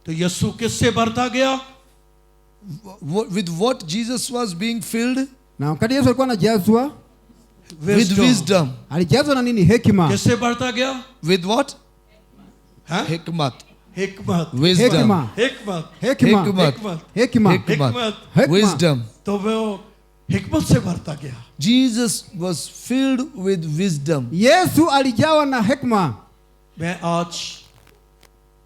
तो यीशु किससे भरता गया? With what Jesus was being filled? Na wakati Yesu alikuwa anajazwa, With wisdom. alijazwa na nini? Hekima. किससे भरता गया? With what? हाँ? Hikmat. हिकमत Wisdom. Hekima. हिकमत Hekima. Hikmat. Hekima. Hikmat. Hikmat. Wisdom. तो वो हिकमत से भरता गया। Jesus was filled with wisdom. Yesu alijawa na hekima. मैं आज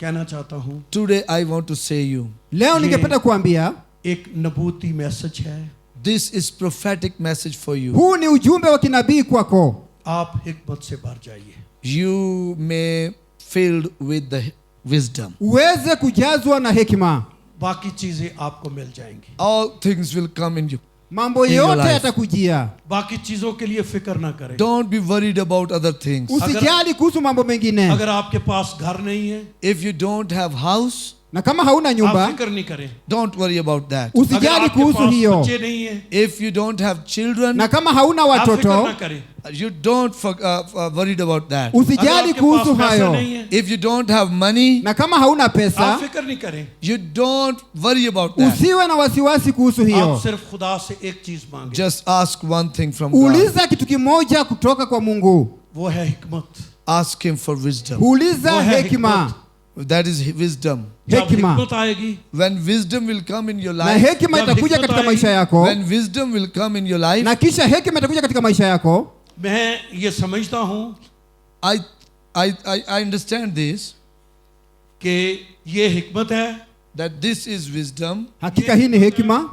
कहना चाहता हूँ Today I want to say you, Leo ningependa kuambia, एक नबूती मैसेज है, this is prophetic message for you. huu ni ujumbe wa kinabii kwako. आप हिकमत से भर जाइए। You may filled with the wisdom. Uweze kujazwa na hekima. बाकी चीजें आपको मिल जाएंगी, All things will come in you. Mambo In your yote life. yatakujia. बाकी चीजों के लिए फिक्र ना करें। Don't be worried about other things. Usijali kuhusu mambo mengine. अगर आपके पास घर नहीं है, If you don't have house, Na kama hauna आप nyumba, फिक्र नहीं करें। don't worry about that. अगर usijali आपके kuhusu पास hiyo. बच्चे नहीं है, If you don't have children, Na kama hauna आप फिक्र ना watoto, करें। you don't worried about that. अगर usijali आपके kuhusu पास पैसा hayo. नहीं है, If you don't have money, Na kama hauna आप pesa, फिक्र नहीं करें। you don't worry about that. usiwe na wasiwasi kuhusu आप hiyo. सिर्फ खुदा से एक चीज मांगे, Just ask one thing from God. Uliza kitu kimoja kutoka kwa Mungu. वो है हिकमत। Ask Him for wisdom. Uliza वो है hekima. That is wisdom. जब Hekima. हिकमत आएगी, When wisdom will come in your Na life, hekima Jab itakuja hikmat katika aayegi. maisha yako. when wisdom will come in your life, Na kisha hekima itakuja katika maisha yako. मैं ये समझता हूँ I understand this, कि ये हिकमत है, that this is wisdom, Hakika hii ni hekima.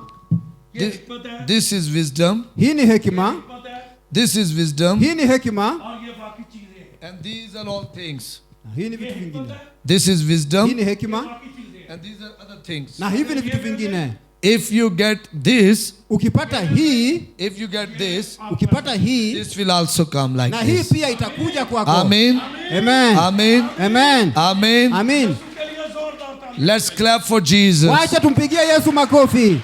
ये This- हिकमत है, this is wisdom, Hii ni hekima. हिकमत है, this is wisdom, Hii ni hekima. और ये बाकी चीजें हैं। and these are all things. Na hii ni ये vitu हिकमत vingine. है, This is Hii wisdom, ni hekima. बाकी चीजें हैं। and these are other things. Na hivi ni vitu vingine. If you get this, Ukipata hii, if you get this, ukipata hii, this will also come like na hii this. pia itakuja kwako. Amen. Amen. Amen. Amen. Amen. Amen. उसके लिए जोरदार ताली। Let's clap for Jesus. Wacha tumpigie Yesu makofi.